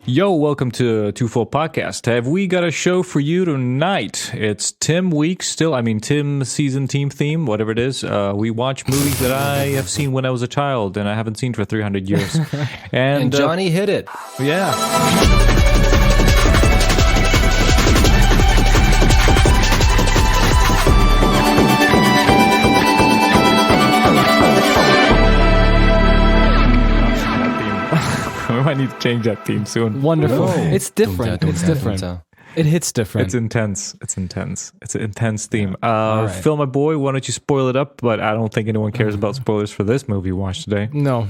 Yo, welcome to Two Full Podcast. Have we got a show for you tonight? It's Tim Week still. Tim season team theme, whatever it is. We watch movies that I have seen when I was a child and I haven't seen for 300 years. And Johnny hit it. Yeah. We might need to change that theme soon. Wonderful. It's different. It's different. It hits different. It's intense. It's intense. It's an intense theme. Right. Phil, my boy, why don't you spoil it up? But I don't think anyone cares about spoilers for this movie we watched today. No.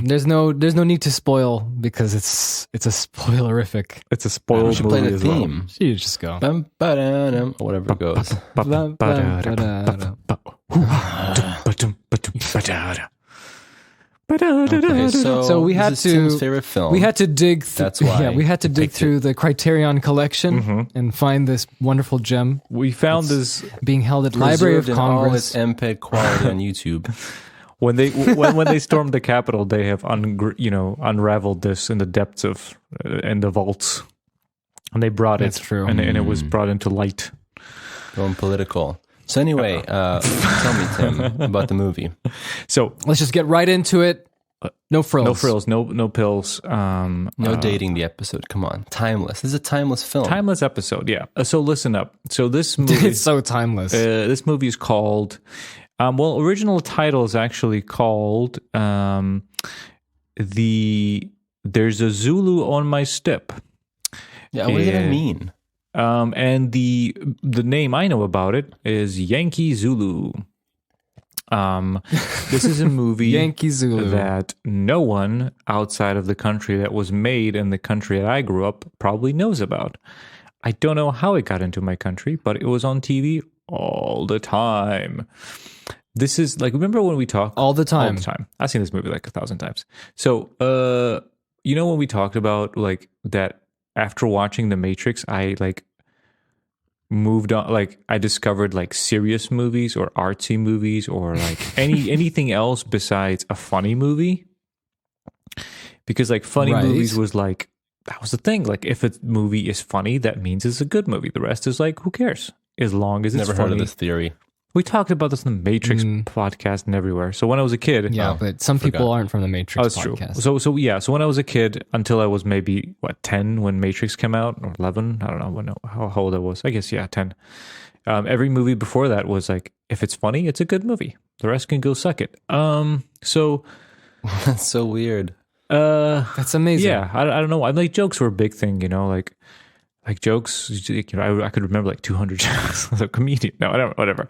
There's no need to spoil because it's a spoilerific. It's a spoiled movie. We should play the theme. Well. You just go. Whatever it goes. Okay, so we had to Tim's favorite film. We had to dig. That's why. Yeah, we had to dig through the Criterion collection and find this wonderful gem. We found this being held at Library of Congress. In all its MPEG quality on YouTube. When they stormed the Capitol, they have unraveled this in the depths of in the vaults, and they brought That's it. True. And it was brought into light. Going political. So anyway, tell me, Tim, about the movie. So let's just get right into it. No frills. No frills. No pills. No dating the episode. Come on. Timeless. This is a timeless film. Timeless episode, yeah. So listen up. So this movie... It's so timeless. This movie is called... original title is actually called... There's a Zulu on My Stoep. Yeah, what does that mean? And the name I know about it is Yankee Zulu. This is a movie Yankee Zulu that no one outside of the country that was made in the country that I grew up probably knows about. I don't know how it got into my country, but it was on TV all the time. This is like, remember when we talked? All the time. All the time. I've seen this movie like 1,000 times. So, when we talked about like that, after watching The Matrix, I like moved on. Like I discovered like serious movies or artsy movies or like anything else besides a funny movie. Because like funny movies was like, that was the thing. Like if a movie is funny, that means it's a good movie. The rest is like, who cares? As long as it's Never funny. heard of this theory. We talked about this in the Matrix podcast and everywhere. So when I was a kid... Yeah, but some people aren't from the Matrix podcast. True. So when I was a kid, until I was maybe, 10 when Matrix came out? Or 11? I don't know how old I was. I guess, 10. Every movie before that was like, if it's funny, it's a good movie. The rest can go suck it. So... That's so weird. That's amazing. Yeah, I don't know. Like jokes were a big thing, like jokes, I could remember like 200 jokes as a comedian. No, I don't. Whatever.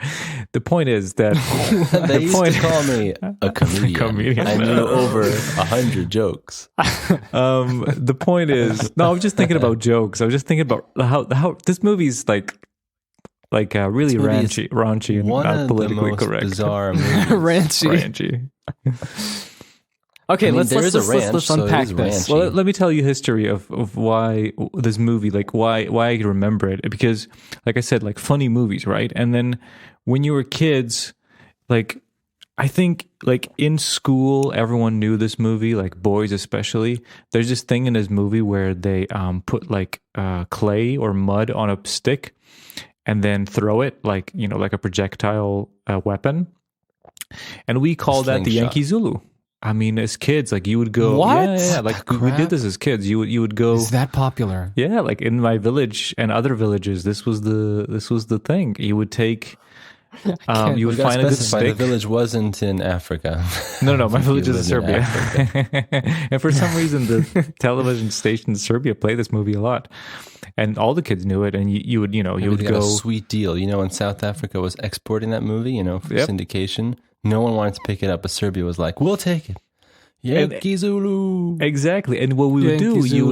The point is that they used to call me a comedian. I knew over 100 jokes. The point is, no, I was just thinking about jokes. I was just thinking about how this movie's like really raunchy and not politically correct. Bizarre movie. Ranchy. Okay, let's unpack this. Well, let me tell you history of why this movie, like why I remember it. Because, like I said, like funny movies, right? And then when you were kids, like I think like in school, everyone knew this movie, like boys especially. There's this thing in this movie where they put like clay or mud on a stick and then throw it like a projectile weapon, and we call that the Yankee Zulu. I mean, as kids, like you would go, what? Yeah, like we did this as kids. You would go. Is that popular? Yeah, like in my village and other villages, this was the thing. You would take, you would find a good stick. The village wasn't in Africa. No, my village is in Serbia. And for some reason, the television station in Serbia played this movie a lot, and all the kids knew it. And you would go a sweet deal. When South Africa was exporting that movie, for syndication. No one wanted to pick it up, but Serbia was like, we'll take it. Yankee Zulu. Exactly. And what we would do, you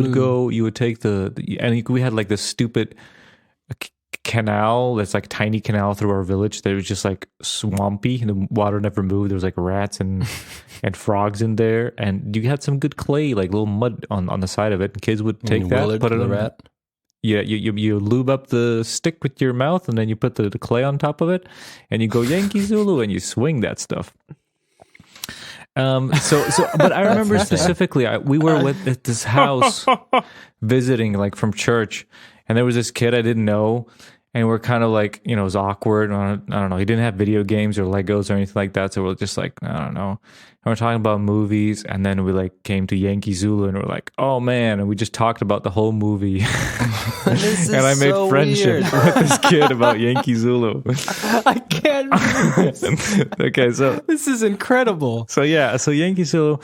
would take and we had like this stupid canal, that's like tiny canal through our village that was just like swampy. The water never moved. There was like rats and frogs in there. And you had some good clay, like little mud on the side of it. And kids would take that, put it on the rat. Yeah, you lube up the stick with your mouth, and then you put the clay on top of it, and you go Yankee Zulu, and you swing that stuff. But I remember specifically, we were at this house visiting, like from church, and there was this kid I didn't know, and we're kind of like, it was awkward. I don't know. He didn't have video games or Legos or anything like that, so we're just like, I don't know. And we're talking about movies, and then we like came to Yankee Zulu, and we're like, oh man, and we just talked about the whole movie. And I made so friendship with this kid about Yankee Zulu. I can't believe this. Okay, so This is incredible. so Yankee Zulu,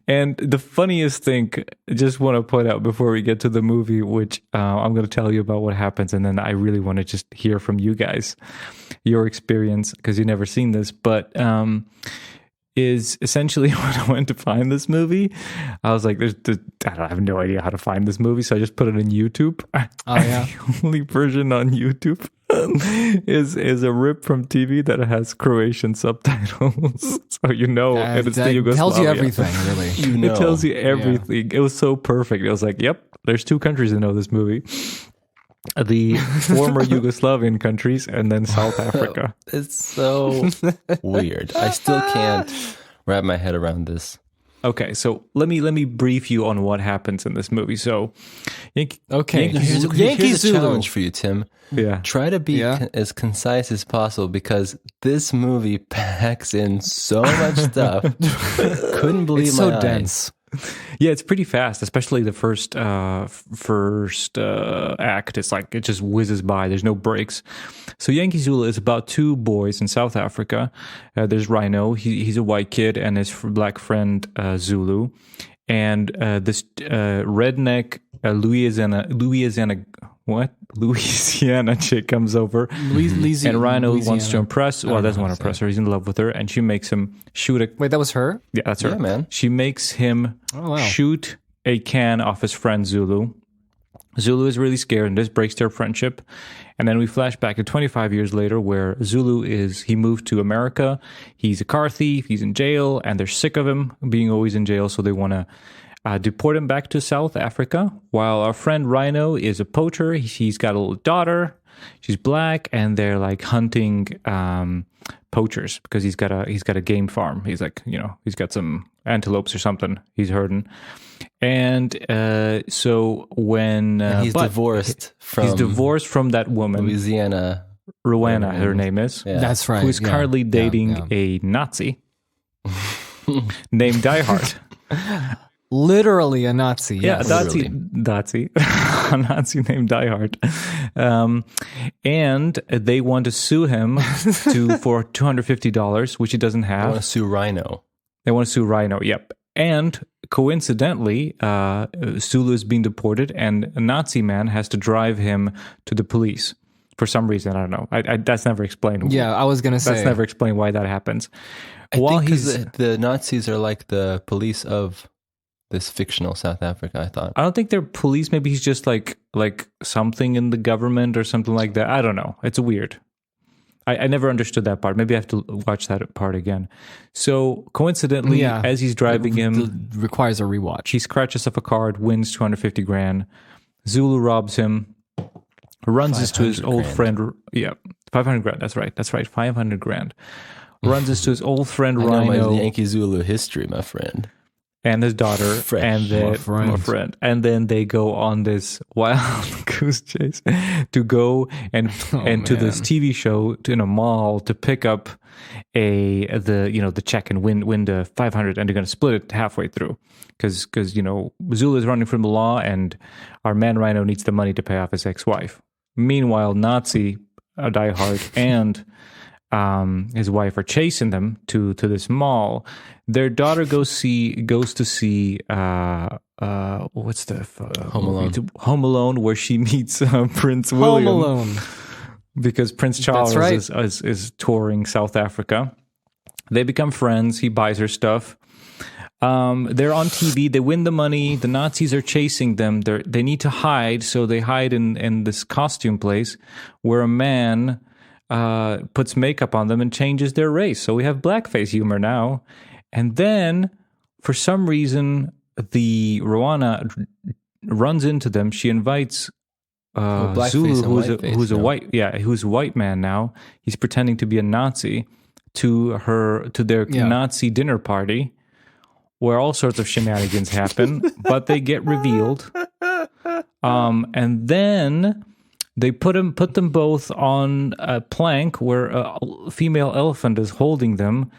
and the funniest thing, I just want to point out before we get to the movie, which I'm going to tell you about what happens, and then I really want to just hear from you guys, your experience, because you've never seen this, but is essentially when I went to find this movie, I was like, I have no idea how to find this movie, so I just put it on YouTube. Oh yeah. The only version on YouTube is a rip from TV that has Croatian subtitles, so it's the Yugoslavia. Tells you everything, really. It tells you everything. It was so perfect. It was like, yep, there's two countries that know this movie. The former Yugoslavian countries and then South Africa. It's so weird. I still can't wrap my head around this. Okay, so let me brief you on what happens in this movie. So, Okay. Here's Yankee a Zulu. challenge for you, Tim. yeah, Try to be as concise as possible, because this movie packs in so much stuff. Couldn't believe It's my so eyes. dense. yeah, it's pretty fast, especially the first act. It's like it just whizzes by. There's no breaks. So Yankee Zulu is about two boys in South Africa. There's Rhino. He's a white kid, and his black friend Zulu, and this redneck Louisiana chick comes over, and Rhino wants to impress. Well, doesn't want to impress her. He's in love with her, and she makes him shoot a. Wait, that was her? Yeah, that's her. Yeah, man. She makes him shoot a can off his friend Zulu. Zulu is really scared, and this breaks their friendship. And then we flash back to 25 years later, where Zulu he moved to America. He's a car thief. He's in jail, and they're sick of him being always in jail, so they want to deport him back to South Africa. While our friend Rhino is a poacher. He's got a little daughter. She's black, and they're like hunting poachers because he's got a game farm. He's like, he's got some antelopes or something he's herding. And so when he's divorced from that woman, Louisiana, Rowena, her name is. Yeah. That's right. Who's currently dating a Nazi named Die Hard. Literally a Nazi. Yeah, Yes. a Nazi named Die Hard. And they want to sue him for $250, which he doesn't have. I want to sue Rhino. They want to sue Rhino, yep. And coincidentally, Zulu is being deported, and a Nazi man has to drive him to the police for some reason. I don't know. That's never explained. Yeah, I was going to say. That's never explained why that happens. I think because the Nazis are like the police of this fictional South Africa, I thought. I don't think they're police. Maybe he's just like something in the government or something like that. I don't know. It's weird. I never understood that part. Maybe I have to watch that part again. So coincidentally, as he's driving him, requires a rewatch. he scratches up a card, wins $250,000. Zulu robs him, runs into his old friend. Yeah, $500,000. That's right. $500,000. Runs into his old friend I know Rhino. my Yankee Zulu history, my friend. And his daughter, Fresh. and then My my friend, and then they go on this wild goose chase to go and to this TV show in a mall to pick up the check and win the 500, and they're going to split it halfway through because Zulu is running from the law, and our man Rhino needs the money to pay off his ex-wife. Meanwhile, Nazi Die Hard and his wife are chasing them to this mall. Their daughter goes to see what's the Home Alone. Home Alone, where she meets Prince William. Home Alone. Because Prince Charles is touring South Africa. They become friends. He buys her stuff. They're on TV. They win the money. The Nazis are chasing them. They need to hide, so they hide in this costume place where a man puts makeup on them and changes their race. So we have blackface humor now. And then, for some reason, the Rowena runs into them. She invites Zulu, who's a white man now. He's pretending to be a Nazi, to their Nazi dinner party, where all sorts of shenanigans happen, but they get revealed. And then they put them both on a plank where a female elephant is holding them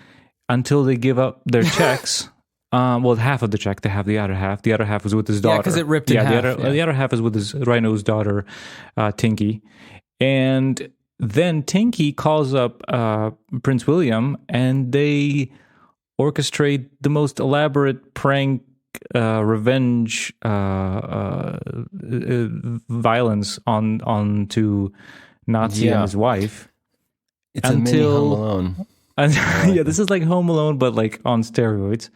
until they give up their checks. Well, half of the check. They have the other half. The other half is with his daughter. Yeah, because it ripped in half. The other half is with his rhino's daughter, Tinky. And then Tinky calls up Prince William, and they orchestrate the most elaborate prank, revenge, violence on to Nazi and his wife. It's a mini Home Alone. Yeah, this is like Home Alone, but like on steroids.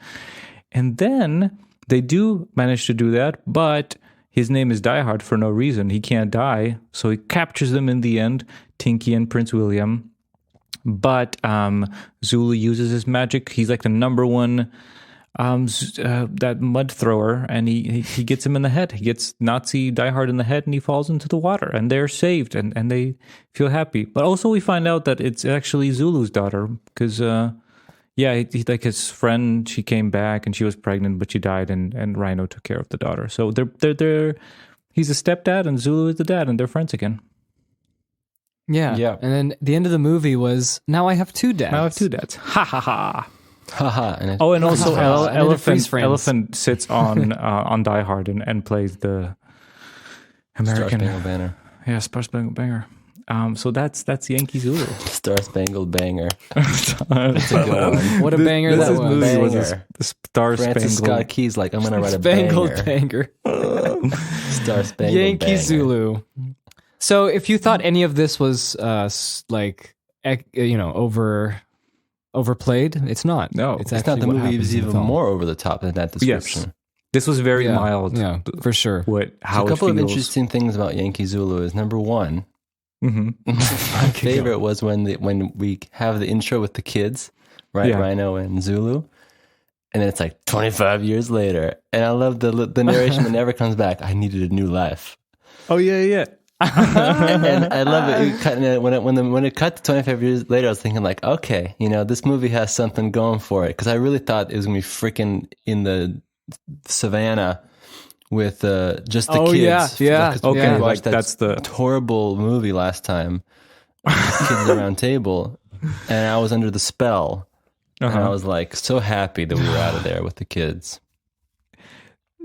And then they do manage to do that, but his name is Die Hard for no reason. He can't die, so he captures them in the end, Tinky and Prince William. But Zulu uses his magic. He's like the number one that mud thrower, and he gets him in the head. He gets Nazi Die Hard in the head, and he falls into the water, and they're saved, and they feel happy. But also we find out that it's actually Zulu's daughter, because he like his friend, she came back and she was pregnant, but she died, and Rhino took care of the daughter. So they're he's a stepdad, and Zulu is the dad, and they're friends again. Yeah. And then the end of the movie was, now I have two dads. Now I have two dads. Ha ha ha. Haha. And also Elephant sits on Die Hard and plays the American Star Spangled Banner. Yeah, Star Spangled Banner. So that's Yankee Zulu. Star Spangled Banger. That's a good one. What a banger that was. Movie was the Star Francis Spangled. Scott Key's like, I'm gonna write a Spangled banger. Star Spangled Yankee Banger. Zulu. So if you thought any of this was overplayed, it's not. No, it's not. The movie is even more over the top than that description. Yes. This was very mild. Yeah, for sure. A couple of interesting things about Yankee Zulu is, number one, my favorite was when we have the intro with the kids, right? Yeah. Rhino and Zulu. And it's like 25 years later. And I love the narration that never comes back. I needed a new life. Oh, yeah. And I love it. When it cut to 25 years later, I was thinking like, okay, this movie has something going for it, because I really thought it was gonna be freaking in the savannah with just the kids. Yeah. Okay, we watched that's the horrible movie last time, Kids Around Table, and I was under the spell, and I was like so happy that we were out of there with the kids.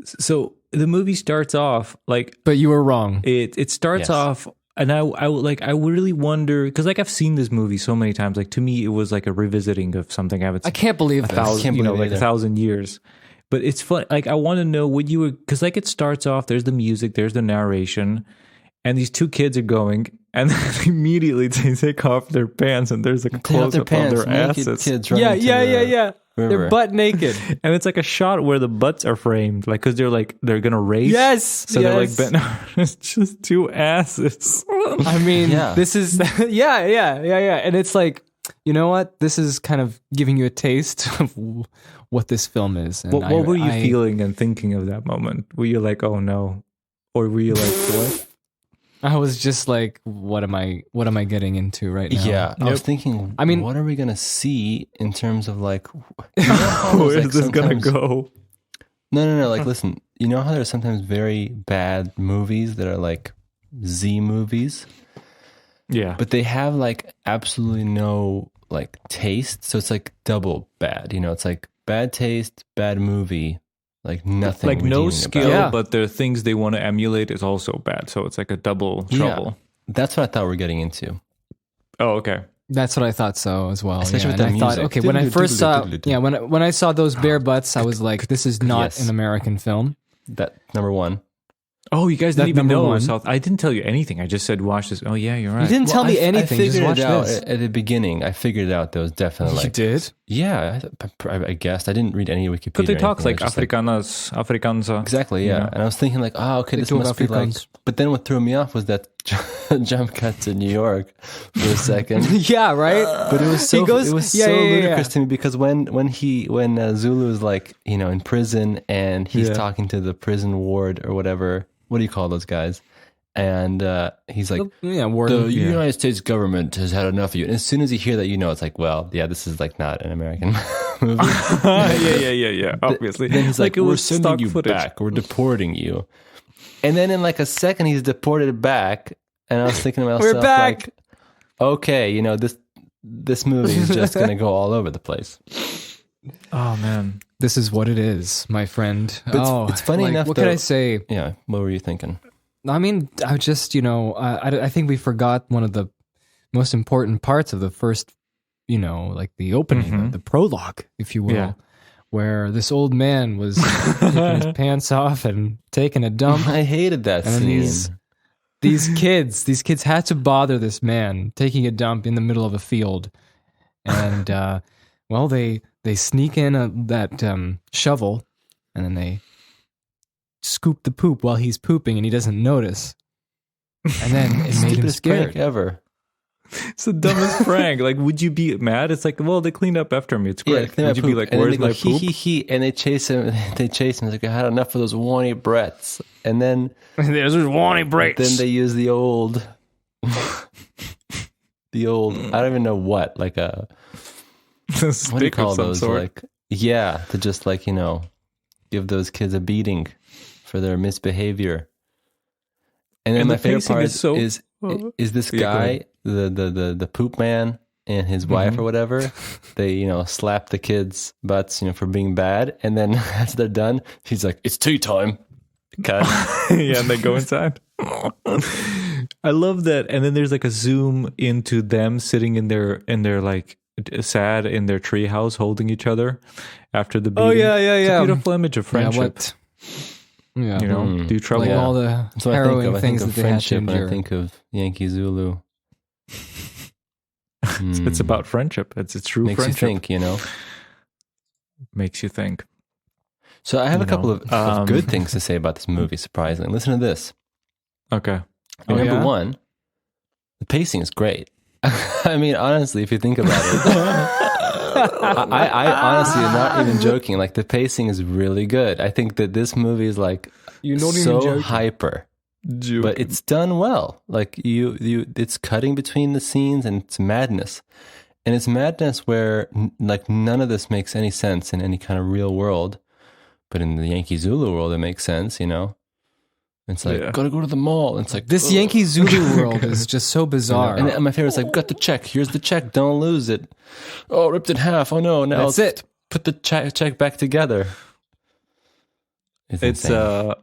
So the movie starts off like, but you were wrong. It starts off, and I really wonder, because like I've seen this movie so many times. Like to me, it was like a revisiting of something I can't believe this. 1,000 years. But it's fun. Like I want to know what you were, because like it starts off. There's the music, there's the narration, and these two kids are going, and then immediately they take off their pants, and there's a close up on their asses. Yeah. They're butt naked, and it's like a shot where the butts are framed, like because they're gonna race. Yes, so they're like bent. It's just two asses. I mean, this is and it's like, you know what? This is kind of giving you a taste of what this film is. And what were you feeling and thinking of that moment? Were you like, oh no, or were you like, what? I was just like, what am I getting into right now? Yeah. I was thinking, what are we going to see in terms of like, where is this going to go? No. Like, listen, you know how there's sometimes very bad movies that are like Z movies? Yeah. But they have like absolutely no like taste. So it's like double bad, it's like bad taste, bad movie. Like nothing, like no skill, but the things they want to emulate is also bad. So it's like a double trouble. That's what I thought we're getting into. Oh, okay. That's what I thought so as well. Especially with the music. I thought, okay, when I first saw, when I saw those bare butts, I was like, this is not an American film. That number one. Oh, you guys didn't even know South. I didn't tell you anything. I just said, watch this. Oh, yeah, you're right. You didn't tell me anything. I figured just watch it out this. at the beginning. I figured it out. There was definitely like... You did? Yeah, I guessed. I didn't read any Wikipedia. But they talk like Afrikaner. Exactly, yeah. And I was thinking like, okay, this must be like... But then what threw me off was that jump cut to New York for a second. Yeah, right? But it was so ludicrous to me, because when Zulu is like, in prison and he's talking to the prison ward or whatever... What do you call those guys? And he's like, the United States government has had enough of you. And as soon as you hear that, it's like, well, yeah, this is like not an American movie. yeah. Obviously. Then he's like, it we're was sending stock you footage. back. We're deporting you. And then in like a second, he's deported back. And I was thinking to myself, We're back. like, okay, this movie is just going to go all over the place. Oh, man. This is what it is, my friend. But it's funny enough. What could I say? Yeah. What were you thinking? I mean, I just, I think we forgot one of the most important parts of the first, like the opening, the prologue, if you will, where this old man was taking his pants off and taking a dump. I hated that scene. These kids had to bother this man taking a dump in the middle of a field. And, they sneak in that shovel and then they scoop the poop while he's pooping and he doesn't notice. And then it made him scared. Prank ever. It's the dumbest prank. Like, would you be mad? It's like, well, they cleaned up after me. It's great. Yeah, would you be like, where's my poop? And they chase him. He's like, I had enough of those whiny brats. And then there's whiny brats. Then they use the old, I don't even know what, like a what do you call those? Sort. Like, to just like, give those kids a beating for their misbehavior. And then my favorite part is this guy, the poop man and his wife or whatever. They, slap the kids' butts, for being bad. And then after they're done, he's like, it's tea time. Cut. And they go inside. I love that. And then there's like a zoom into them sitting in their like sad in their treehouse holding each other after the beating. It's a beautiful image of friendship. Do trouble. Like all the harrowing things that they had to endure. I think of Yankee Zulu. It's about friendship. It's true Makes friendship. You think, Makes you think. So I have a couple of good things to say about this movie, surprisingly. Listen to this. Okay. Number one, the pacing is great. I mean, honestly, if you think about it, I honestly am not even joking. Like, the pacing is really good. I think that this movie is like so hyper, but it's done well. Like it's cutting between the scenes and it's madness. And it's madness where like none of this makes any sense in any kind of real world. But in the Yankee Zulu world, it makes sense, It's like, gotta go to the mall. And it's like, this Yankee Zulu world is just so bizarre. And my favorite is like, got the check. Here's the check. Don't lose it. Oh, ripped in half. Oh no. Now that's it. Put the check back together. It's I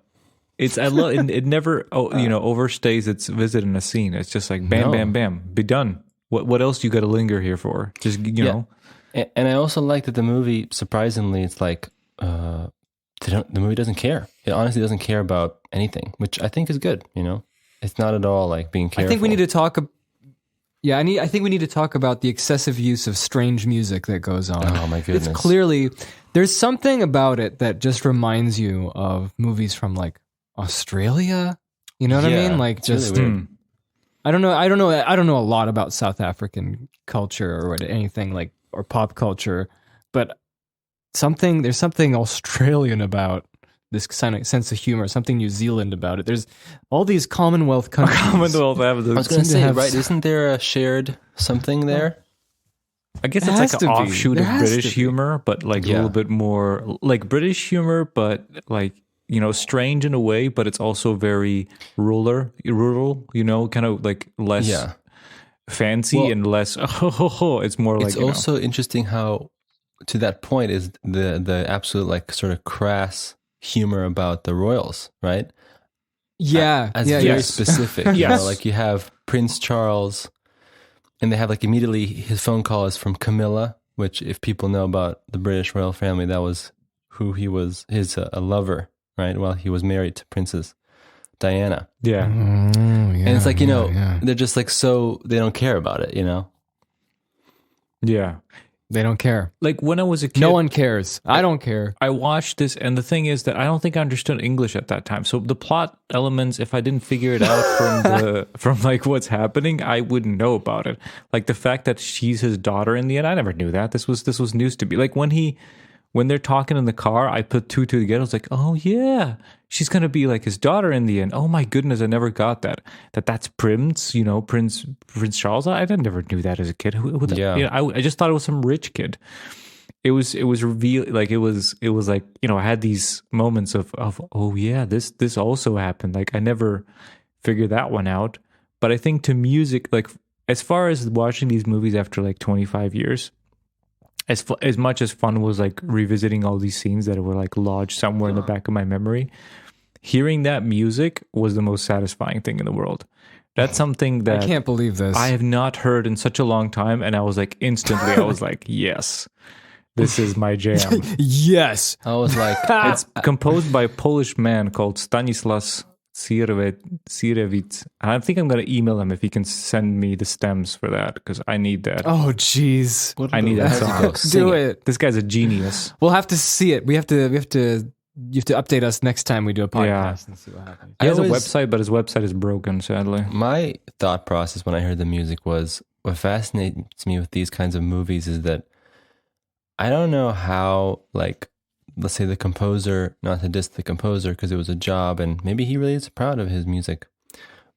love it. Never overstays its visit in a scene. It's just like bam, bam, bam, be done. What else do you got to linger here for? Just know. And I also like that the movie, surprisingly, it's like the movie doesn't care. It honestly doesn't care about anything, which I think is good. It's not at all like being careful. I think we need to talk. I think we need to talk about the excessive use of strange music that goes on. Oh my goodness! It's clearly there's something about it that just reminds you of movies from like Australia. You know what I mean? Like just really weird. I don't know a lot about South African culture or anything like or pop culture, but there's something Australian about this kind of sense of humor, something New Zealand about it. There's all these Commonwealth countries. I was going to say, right? Isn't there a shared something there? I guess it's like an offshoot of British humor, but like a little bit more like British humor, but like, strange in a way, but it's also very rural, kind of like less fancy and less, it's more like, it's also interesting how, to that point, is the absolute like sort of crass humor about the royals, right? Very specific. Like you have Prince Charles, and they have like immediately his phone call is from Camilla, which if people know about the British royal family, that was who he was, his a lover, right? While he was married to Princess Diana. And it's like, they're just like, so they don't care about it, Yeah. They don't care. Like when I was a kid, no one cares. I don't care. I watched this, and the thing is that I don't think I understood English at that time. So the plot elements, if I didn't figure it out from like what's happening, I wouldn't know about it. Like the fact that she's his daughter in the end, I never knew that. This was news to me. Like when when they're talking in the car, I put two together. I was like, oh yeah, she's gonna be like his daughter in the end. Oh my goodness, I never got that. That's Prince, Prince Charles. I never knew that as a kid. I just thought it was some rich kid. It was revealed, like it was like, I had these moments of oh yeah, this also happened. Like I never figured that one out. But I think to music, like as far as watching these movies after like 25 years, as much as fun was like revisiting all these scenes that were like lodged somewhere in the back of my memory, hearing that music was the most satisfying thing in the world. That's something that I can't believe this. I have not heard in such a long time, and I was like instantly, I was like, yes, this is my jam. Yes, I was like, it's composed by a Polish man called Stanislas Sirewicz. I think I'm going to email him if he can send me the stems for that, because I need that. Oh, jeez. I need that song. Do it. This guy's a genius. We'll have to see it. You have to update us next time we do a podcast and see what happens. He has a website, but his website is broken, sadly. My thought process when I heard the music was, what fascinates me with these kinds of movies is that I don't know how, like, let's say the composer, not to diss the composer because it was a job and maybe he really is proud of his music,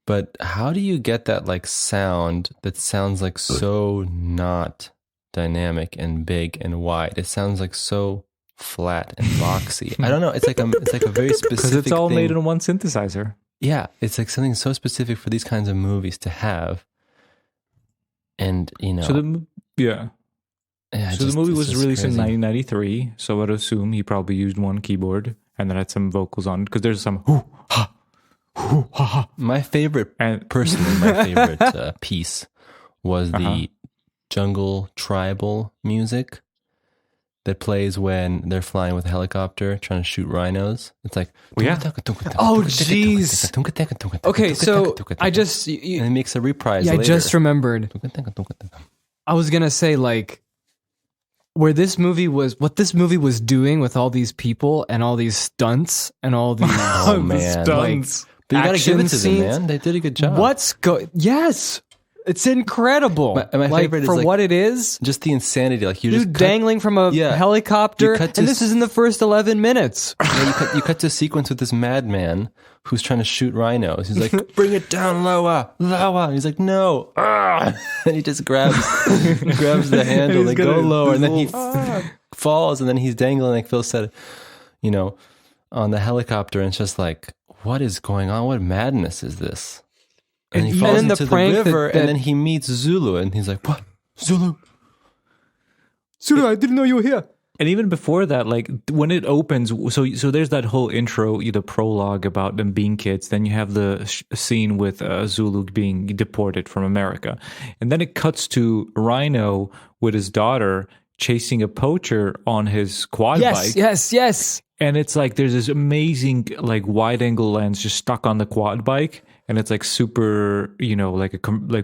but how do you get that like sound that sounds like so not dynamic and big and wide? It sounds like so flat and boxy. I don't know. It's like a very specific because it's all thing. made in one synthesizer. Yeah, it's like something so specific for these kinds of movies to have. And so the movie was released in 1993, so I'd assume he probably used one keyboard and then had some vocals on, because there's some hoo ha hoo ha ha. My favorite piece was the jungle tribal music that plays when they're flying with a helicopter trying to shoot rhinos. It's like, oh jeez. Okay, so I just and it makes a reprise. Yeah, later. I just remembered. I was gonna say, like, what this movie was doing with all these people and all these stunts and all these stunts. But you gotta give it to scenes. them, man. They did a good job. Yes, it's incredible. My favorite is for like, what it is. Just the insanity. Like you dude just dangling from a helicopter, and this is in the first 11 minutes. You cut to a sequence with this madman who's trying to shoot rhinos. He's like, "Bring it down lower, lower." And he's like, "No," and he just grabs the handle. They go lower, and then he falls, and then he's dangling, like Phil said, on the helicopter. And it's just like, what is going on? What madness is this? And he falls into the river, and then he meets Zulu, and he's like, "What, Zulu? Zulu, I didn't know you were here." And even before that, like when it opens, so there's that whole intro, the prologue about them being kids. Then you have the scene with Zulu being deported from America, and then it cuts to Rhino with his daughter chasing a poacher on his quad bike. Yes. And it's like there's this amazing like wide angle lens just stuck on the quad bike. And it's like super, like a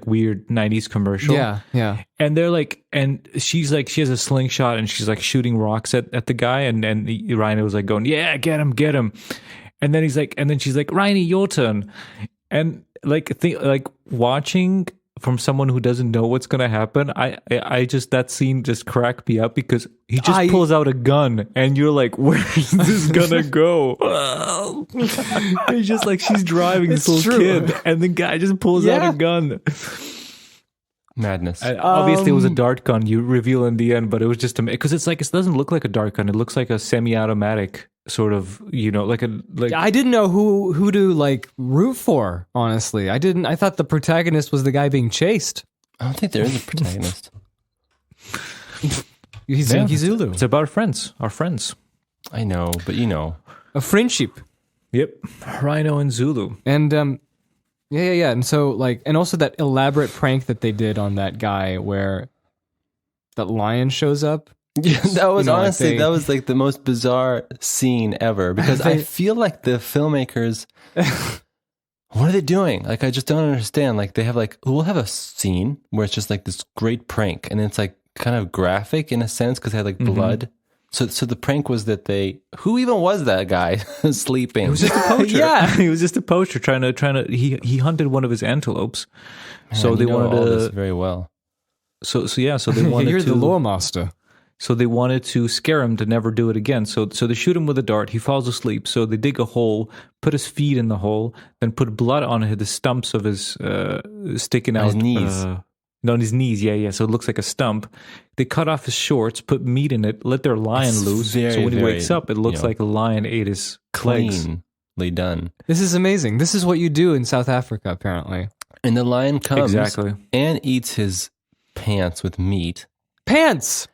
weird 90s commercial. Yeah. And they're like, and she's like, she has a slingshot and she's like shooting rocks at the guy. And Rhino was like going, yeah, get him. And then he's like, and then she's like, Rhino, your turn. And like watching from someone who doesn't know what's going to happen, I just, that scene just cracked me up because he just pulls out a gun and you're like, where is this gonna go? He's just like, she's driving this little kid and the guy just pulls out a gun. Madness. Obviously it was a dart gun, you reveal in the end, but it was just because it's like, it doesn't look like a dart gun. It looks like a semi-automatic sort of, I didn't know who to like root for, honestly. I thought the protagonist was the guy being chased. I don't think there is a protagonist. He's Yankee Zulu. It's about our friends. I know, but a friendship. Yep. Rhino and Zulu. And yeah. And so like, and also that elaborate prank that they did on that guy where that lion shows up. Yeah, that was honestly, that was like the most bizarre scene ever, because I feel like the filmmakers, what are they doing? Like, I just don't understand. Like, they have we'll have a scene where it's just like this great prank, and it's like kind of graphic in a sense because they had like blood. So the prank was that who even was that guy sleeping? He was just a poacher. He was just a poacher trying to. He hunted one of his antelopes. Man, so they wanted to all this very well. So they wanted You're to. the lore master. So they wanted to scare him to never do it again. So they shoot him with a dart. He falls asleep. So they dig a hole, put his feet in the hole, then put blood on the stumps of his sticking out. His knees. On his knees, yeah. So it looks like a stump. They cut off his shorts, put meat in it, let their lion loose. So when he wakes up, it looks like a lion ate his legs. Cleanly done. This is amazing. This is what you do in South Africa, apparently. And the lion comes and eats his pants with meat. Pants,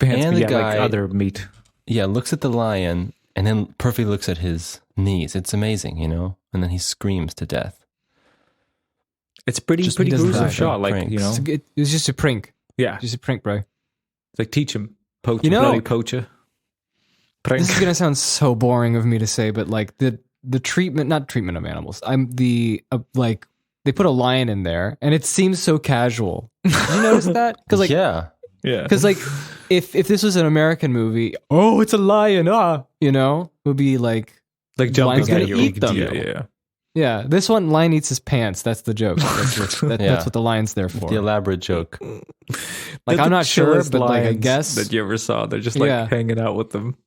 and the guy, like other meat. Yeah, looks at the lion and then perfectly looks at his knees. It's amazing, And then he screams to death. It's pretty gruesome shot, like, It was just a prank. Yeah. Just a prank, bro. It's like, teach him. Poacher, bloody poacher. Prank. This is going to sound so boring of me to say, but like the treatment, not treatment of animals. Like, they put a lion in there and it seems so casual. Did you notice that? Because like, yeah. Because like, if this was an American movie, oh, it's a lion, it would be like jumping at you. Eat them. Yeah. This one, lion eats his pants. That's the joke. That's what the lion's there for. The elaborate joke. Like, I'm not sure, but like, I guess that you ever saw, they're just like hanging out with them.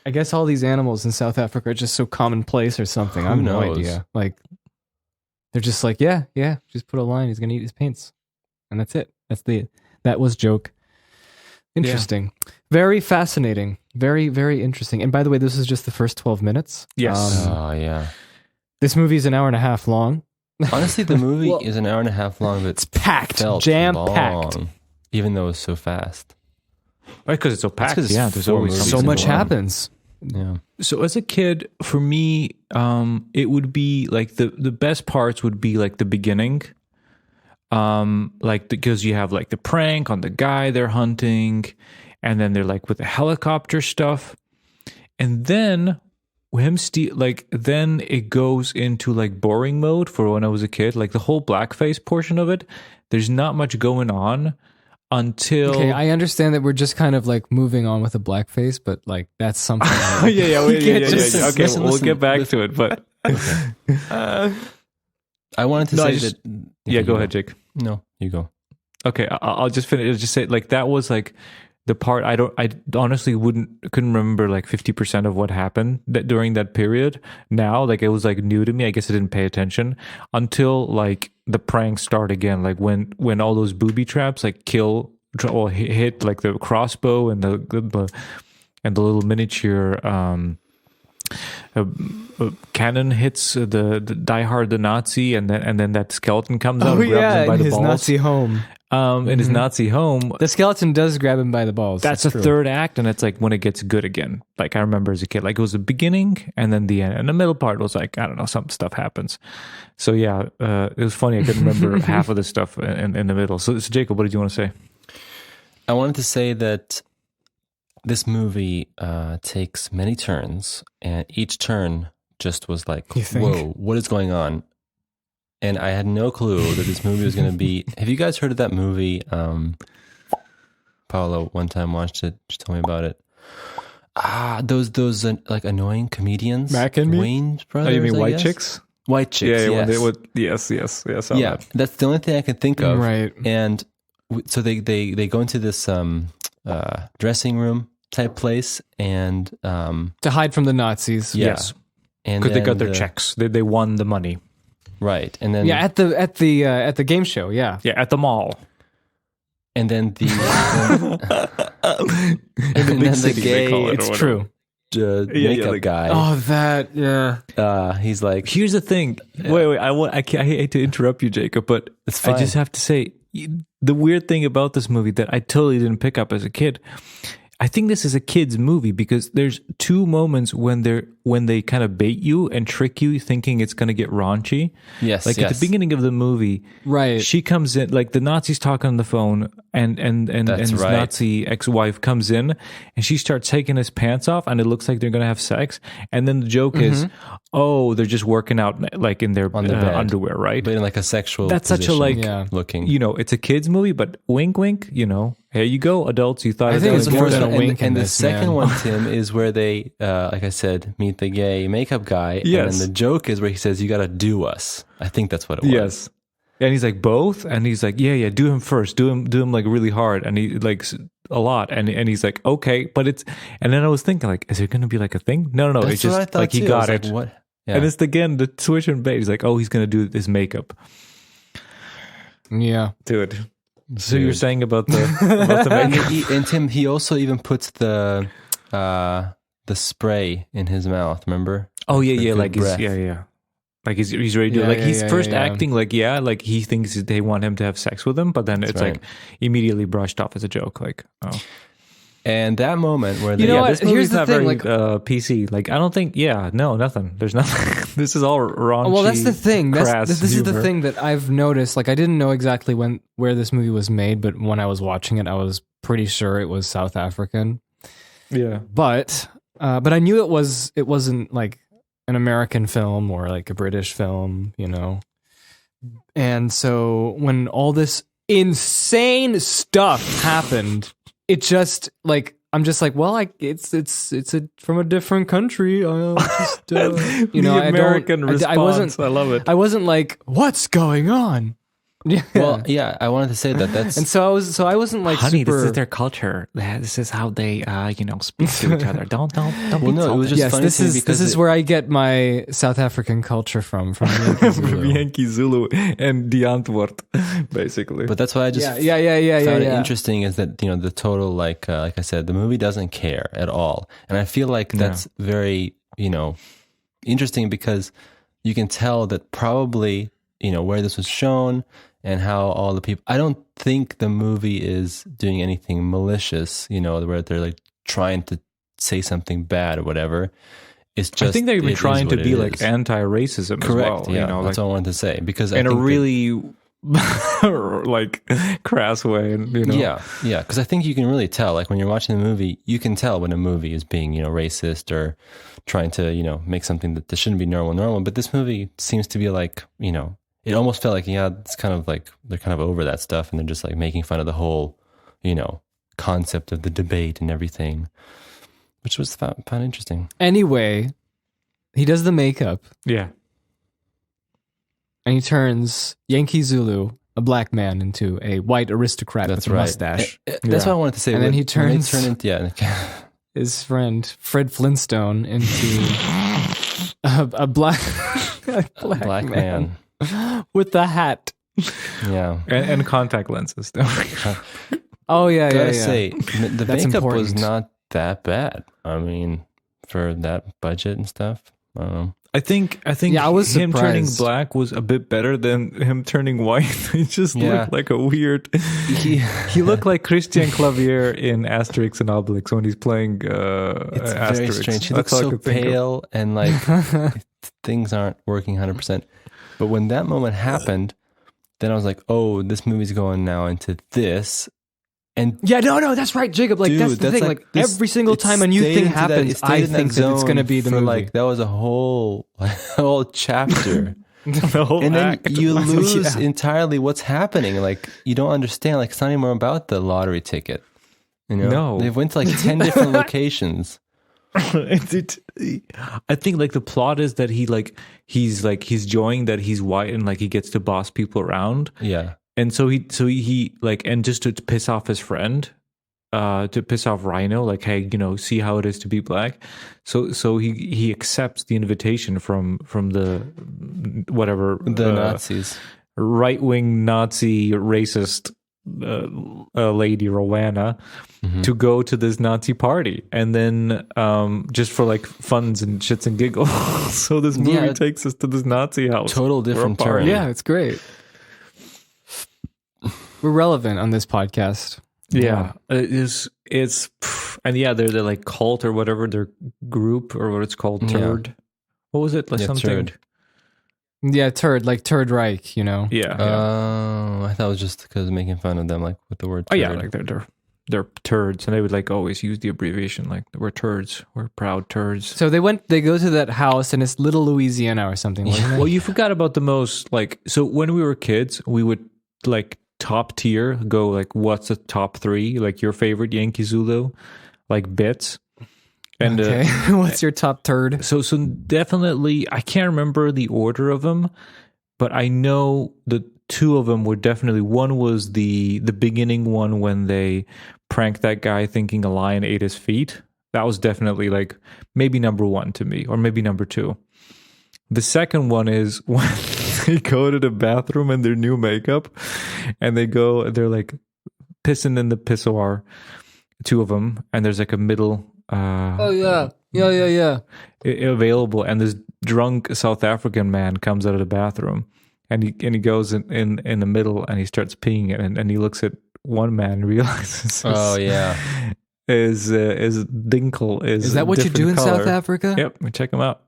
I guess all these animals in South Africa are just so commonplace or something. I have no idea. Like, they're just like, just put a lion. He's gonna eat his pants, and that's it. That was joke. Interesting. Yeah. Very fascinating. Very, very interesting. And by the way, this is just the first 12 minutes. Yes. Yeah. This movie is an hour and a half long. Honestly, the movie is an hour and a half long, but it's packed, jam-packed. Even though it's so fast. Right, because it's so packed. There's always so much happens. Yeah. So as a kid, for me, it would be like the best parts would be like the beginning. Like, because you have like the prank on the guy they're hunting, and then they're like with the helicopter stuff, and then then it goes into like boring mode for when I was a kid. Like the whole blackface portion of it, there's not much going on until. Okay, I understand that we're just kind of like moving on with the blackface, but like that's something. Yeah. Okay, we'll get back to it, but. I wanted to say that. Yeah, go ahead, Jake. No, you go. Okay, I'll just finish. I'll just say, like, that was like the part I honestly couldn't remember like 50% of what happened during that period. Now, like, it was like new to me. I guess I didn't pay attention until like the pranks start again. Like when all those booby traps like hit like the crossbow and the little miniature. Cannon hits the Die Hard the Nazi, and then that skeleton comes out and grabs him by the balls. Nazi home. In his Nazi home, the skeleton does grab him by the balls. That's the third act, and it's like when it gets good again. Like I remember as a kid, like it was the beginning and then the end, and the middle part was like, I don't know, some stuff happens. So yeah, it was funny. I couldn't remember half of the stuff in the middle. So Jacob, what did you want to say? I wanted to say that this movie takes many turns, and each turn just was like, whoa, what is going on? And I had no clue that this movie was going to be... Have you guys heard of that movie? Paolo one time watched it. She told me about it. Those like annoying comedians. Mac and me? Wayne's Brothers, you mean White Chicks? White Chicks, yes. Yes. Yeah, that's the only thing I could think of. Right. And so they go into this dressing room type place, and to hide from the Nazis. Yes, because they got their checks. They won the money. Right, and then at the game show. Yeah, at the mall. And then the gay. It's true. Makeup guy. Oh, that he's like. Here's the thing. Wait. I hate to interrupt you, Jacob, but I just have to say the weird thing about this movie that I totally didn't pick up as a kid. I think this is a kid's movie because there's two moments when they kind of bait you and trick you thinking it's going to get raunchy. Yes. Like at the beginning of the movie, right? She comes in, like the Nazi's talking on the phone, and his Nazi ex-wife comes in and she starts taking his pants off, and it looks like they're going to have sex. And then the joke is, they're just working out like in their underwear, right? But in like a sexual. That's such a looking. It's a kid's movie, but wink, wink. Here you go, adults. You thought I think it's more than a wink. And the second one, Tim, is where they, like I said, meet the gay makeup guy. Yes. And then the joke is where he says, "You got to do us." I think that's what it was. Yes. And he's like, both? And he's like, yeah, do him first. Do him like really hard. And he like a lot. And he's like, okay. But and then I was thinking like, is it going to be like a thing? No. That's It's just like he got it. Like, what? Yeah. And it's again, the switch and bait. He's like, oh, he's going to do his makeup. Yeah. Dude. So you're saying about the makeup? And Tim, he also even puts the spray in his mouth, remember? Oh, yeah. Like, like he's ready to do it. Like he's first acting like he thinks they want him to have sex with him, but then it's like immediately brushed off as a joke. Like, oh. And that moment where this movie's not very PC. Like, I don't think. Nothing. There's nothing. This is all raunchy. Well, that's the thing. This is the thing that I've noticed. Like, I didn't know exactly where this movie was made, but when I was watching it, I was pretty sure it was South African. Yeah, but I knew it wasn't like an American film or like a British film, you know. And so when all this insane stuff happened, it just like I'm just like, well, it's from a different country. Just, you know, American response. I love it. I wasn't like, what's going on? Yeah. Well, yeah, I wanted to say that's and so I wasn't like, honey, super... this is their culture. This is how they speak to each other. Don't well, no, it was just funny this is where I get my South African culture from Yankee Zulu. From Yankee Zulu and the Antwoord, basically. But that's why I just found it interesting is that, you know, the total like I said, the movie doesn't care at all, and I feel like that's very, you know, interesting because you can tell that probably, you know, where this was shown and how all the people, I don't think the movie is doing anything malicious, you know, where they're like trying to say something bad or whatever. It's just, I think they're even trying to be like anti-racism. Correct, as well. Yeah, you know, that's what I wanted to say. Because in a really like crass way, and you know. Yeah, because I think you can really tell, like when you're watching the movie, you can tell when a movie is being, you know, racist or trying to, you know, make something that shouldn't be normal. But this movie seems to be like, you know, it almost felt like, it's kind of like they're kind of over that stuff and they're just like making fun of the whole, you know, concept of the debate and everything, which was found interesting. Anyway, he does the makeup. Yeah. And he turns Yankee Zulu, a black man, into a white aristocrat with a mustache. That's what I wanted to say. And then he turns his friend, Fred Flintstone, into a black man. With the hat. Yeah. And contact lenses. Oh, yeah, Gotta say, the makeup was not that bad. I mean, for that budget and stuff. I don't know. I think I was him turning surprised. black was a bit better than him turning white. He just looked like a weird... He looked like Christian Clavier in Asterix and Obelix when he's playing it's Asterix. Very strange. He looks so pale and like things aren't working 100%. But when that moment happened, then I was like, oh, this movie's going now into this. And no, that's right, Jacob. Like, that's the thing. Like, every single time a new thing happens, I think that it's going to be the movie. Like, that was a whole chapter. The whole and then act. you lose entirely what's happening. Like, you don't understand. Like, it's not anymore about the lottery ticket. You know? No. They went to like 10 different locations. I think like the plot is that he's joying that he's white and like he gets to boss people around. Yeah. And so he like, and just to piss off his friend, to piss off Rhino, like, hey, you know, see how it is to be black. So he accepts the invitation from the whatever the Nazis, right-wing Nazi racist lady Rowena to go to this Nazi party, and then just for like funs and shits and giggles. So this movie takes us to this Nazi house. Total different turn. Yeah, it's great. We're relevant on this podcast. Yeah, it's and they're like cult or whatever, their group or what it's called, Turd. What was it? Like something. Turd. Yeah, Turd, like Third Reich, you know. Yeah. I thought it was just because making fun of them, like with the word. Turd. Oh yeah, like they're turds, and they would like always use the abbreviation, like we're turds, we're proud turds. So they go to that house, and it's Little Louisiana or something. Wasn't it? Well, you forgot about the most like. So when we were kids, we would like top tier go like, what's the top 3? Like your favorite Yankee Zulu, like bits. And okay. What's your top turd? So definitely, I can't remember the order of them, but I know the two of them were definitely, one was the beginning one when they pranked that guy thinking a lion ate his feet. That was definitely like maybe number one to me, or maybe number two. The second one is when they go to the bathroom in their new makeup, and they're like pissing in the pissoir, two of them, and there's like a middle available, and this drunk South African man comes out of the bathroom, and he goes in the middle, and he starts peeing it, and he looks at one man and realizes is Dinkle is that what you do in color. South Africa? Yep, check him out.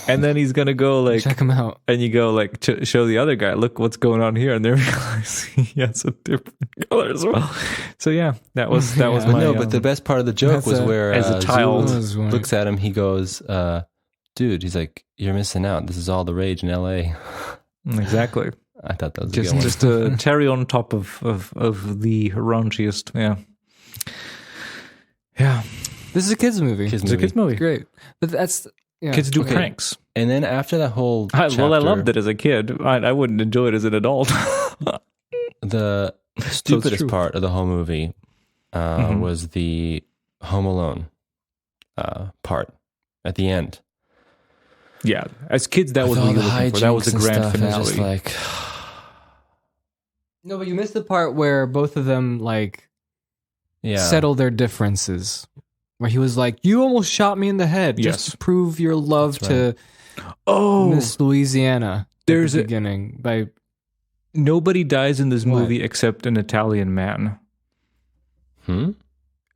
And then he's gonna go like check him out, and you go like show the other guy, look what's going on here, and they realize he has a different color as well. So yeah, that was my. No, but the best part of the joke was where as a child Zulu looks at him, he goes, "Dude," he's like, "You're missing out. This is all the rage in L.A." Exactly. I thought that was just a cherry on top of the raunchiest. Yeah. This is a kids movie. It's a kids movie. Great, but that's kids do pranks. And then after that whole chapter, I loved it as a kid. I wouldn't enjoy it as an adult. The stupidest part of the whole movie was the Home Alone part at the end. Yeah, as kids, that was what you were looking for. That was the grand finale. Just like, no, but you missed the part where both of them settle their differences. Where he was like, "You almost shot me in the head just to prove your love to Miss Louisiana." There's at the beginning by nobody dies in this movie except an Italian man.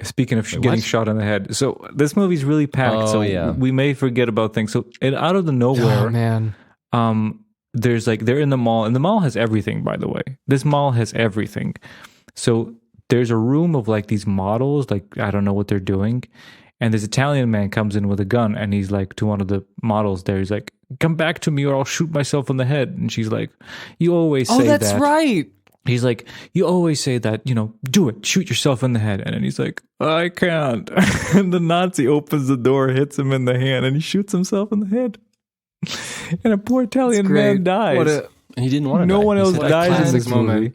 Speaking of getting shot in the head, so this movie's really packed. We may forget about things. So, and out of the nowhere, there's like they're in the mall, and the mall has everything. By the way, this mall has everything. So there's a room of like these models, like I don't know what they're doing, and this Italian man comes in with a gun, and he's like to one of the models there, he's like, "Come back to me, or I'll shoot myself in the head." And she's like, "You always say that." Oh, that's right. He's like, "You always say that, do it, shoot yourself in the head." And then he's like, "I can't." And the Nazi opens the door, hits him in the hand, and he shoots himself in the head. And a poor Italian man dies. He didn't want to. No one else dies in this movie.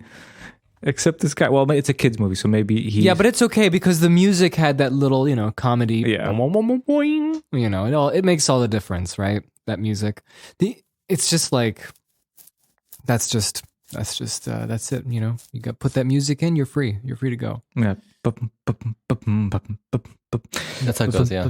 Except this guy. Well, it's a kid's movie, so maybe he. Yeah, but it's okay because the music had that little, comedy. Yeah. It makes all the difference, right? That music. It's just like, that's it. You got put that music in, you're free. You're free to go. Yeah. That's how it goes. Yeah.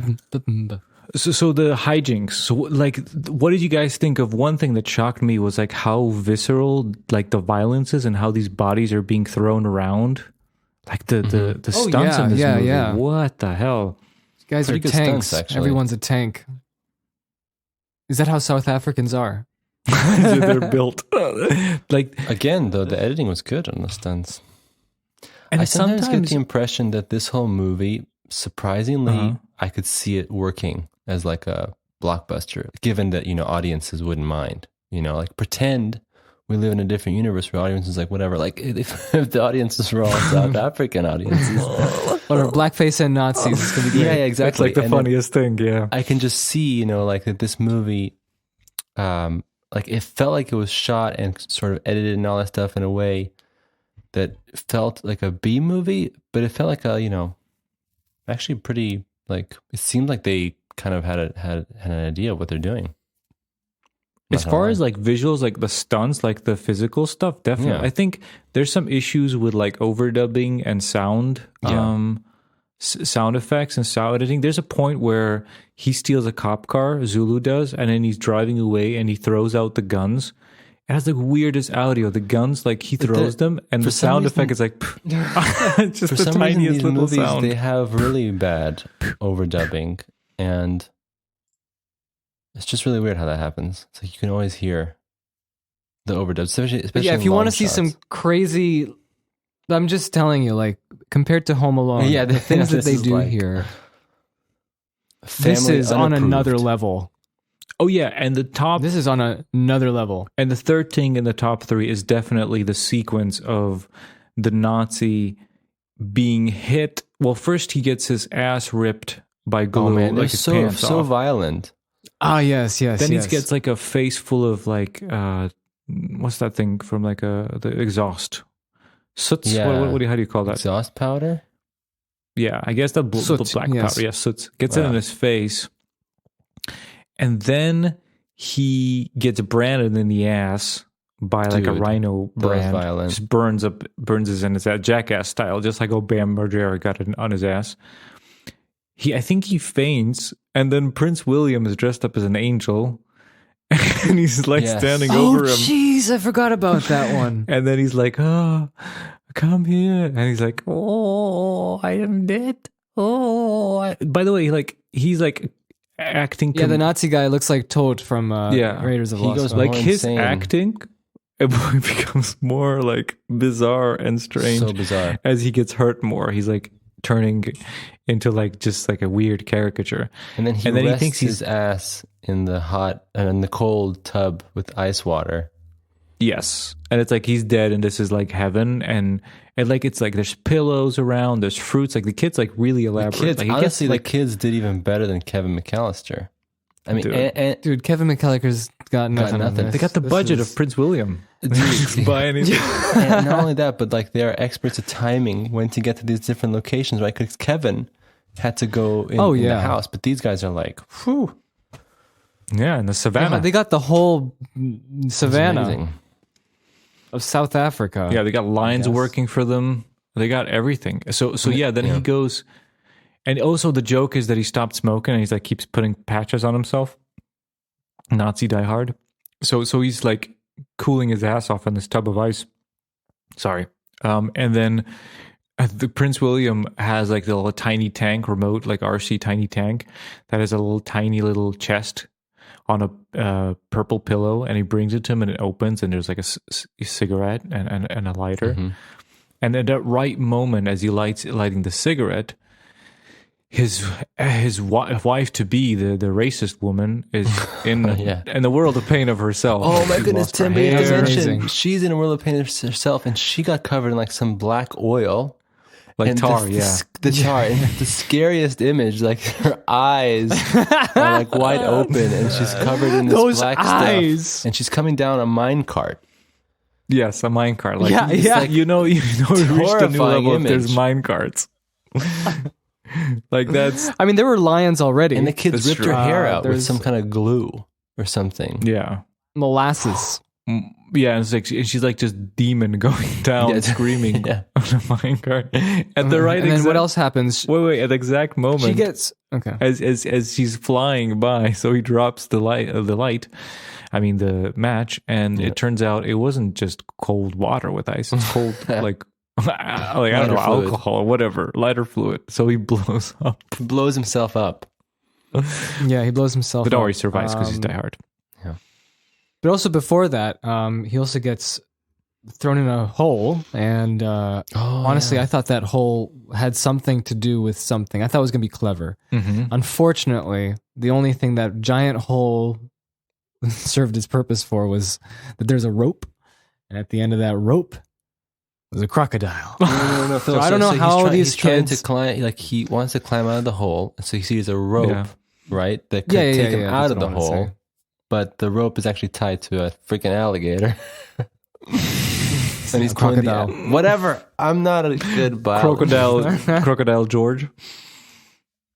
So the hijinks. So like, what did you guys think of? One thing that shocked me was like how visceral like the violence is and how these bodies are being thrown around. Like the stunts in this movie. Yeah. What the hell? These guys are tanks. Stunts, actually. Everyone's a tank. Is that how South Africans are? They're built. Like again, though, the editing was good on the stunts. And I sometimes get the impression that this whole movie, surprisingly, I could see it working as like a blockbuster, given that, audiences wouldn't mind, like pretend we live in a different universe where audiences like whatever, like if the audiences were all South African audiences. Or blackface and Nazis. It's gonna be great. Yeah, exactly. It's like the funniest thing, yeah. I can just see, like that this movie, like it felt like it was shot and sort of edited and all that stuff in a way that felt like a B movie, but it felt like a, actually pretty, like, it seemed like they kind of had an idea of what they're doing. As far as like visuals, like the stunts, like the physical stuff, definitely. Yeah. I think there's some issues with like overdubbing and sound, sound effects and sound editing. There's a point where he steals a cop car, Zulu does, and then he's driving away and he throws out the guns. It has the weirdest audio. The guns, like he throws them, and the sound effect is like just for the some tiniest reason, these little movies, sound. They have really bad overdubbing, and it's just really weird how that happens. It's like you can always hear the overdubs, especially if you want to see some crazy, I'm just telling you, like compared to Home Alone, the things that they do here, this is on another level. Oh yeah, and the top. This is on another level. And the third thing in the top three is definitely the sequence of the Nazi being hit. Well, first he gets his ass ripped by glue. Oh man, like it's so violent. Ah, yes. Then he gets like a face full of like what's that thing from like the exhaust? Soots? Yeah. How do you call that? Exhaust powder? Yeah, I guess the black powder. Yeah, soots. Gets it in his face. And then he gets branded in the ass by like a rhino brand. Just burns his in his ass, jackass style, just like Bam Margera got it on his ass. I think he faints, and then Prince William is dressed up as an angel, and he's like standing over him. Oh, jeez, I forgot about that one. And then he's like, "Oh, come here," and he's like, "Oh, I am dead." Oh, by the way, he's like acting. Yeah, the Nazi guy looks like Toad from Raiders of the Lost Ark. Like his acting. It becomes more like bizarre and strange. So bizarre. As he gets hurt more, he's like turning into like just like a weird caricature. And then he thinks his ass in the cold tub with ice water. Yes. And it's like he's dead and this is like heaven, and like it's like there's pillows around, there's fruits, like the kids like really elaborate. The kids did even better than Kevin McAllister. I mean, dude, Kevin McAllister's got nothing. They got the budget of Prince William. Buy anything. And not only that, but like they are experts at timing when to get to these different locations, right? Because Kevin had to go in the house, but these guys are like, whew. Yeah, in the savannah. They got the whole savannah of South Africa. Yeah, they got lions working for them. They got everything. So then he goes. And also the joke is that he stopped smoking and he's like keeps putting patches on himself. Nazi diehard. So he's like cooling his ass off in this tub of ice. Sorry. And then the Prince William has like the little tiny tank remote, like RC tiny tank that has a little tiny little chest on a purple pillow, and he brings it to him and it opens and there's like a cigarette and a lighter. Mm-hmm. And at that right moment, as he lighting the cigarette, his wife to be, the racist woman, is in the world of pain of herself. Oh my goodness, Tim! She's in a world of pain of herself, and she got covered in like some black oil, like tar. The tar. And the scariest image, like her eyes are like wide open, and she's covered in this black stuff, and she's coming down a mine cart. Yes, a mine cart. Like, like, you know, we reached a new level. If there's mine carts. Like that's. I mean, there were lions already, and the kids ripped her hair out with some kind of glue or something. Yeah, molasses. Yeah, and it's like she's like just demon going down, screaming on a minecart. At the right, and then what else happens? Wait! At the exact moment, she gets as she's flying by. So he drops the light. I mean the match, and it turns out it wasn't just cold water with ice. It's cold like I don't know, alcohol or whatever, lighter fluid. So he blows up. He blows himself up. Yeah, he blows himself up. But don't worry, he survives because he's diehard. Yeah. But also before that, he also gets thrown in a hole. And honestly, I thought that hole had something to do with something. I thought it was going to be clever. Mm-hmm. Unfortunately, the only thing that giant hole served its purpose for was that there's a rope. And at the end of that rope, was a crocodile. No, Phil. So I don't know how these kids to climb. Like he wants to climb out of the hole, so he sees a rope, right? That could take him out of the hole. But the rope is actually tied to a freaking alligator. And he's crocodile. Whatever. I'm not a good biologist. Crocodile George.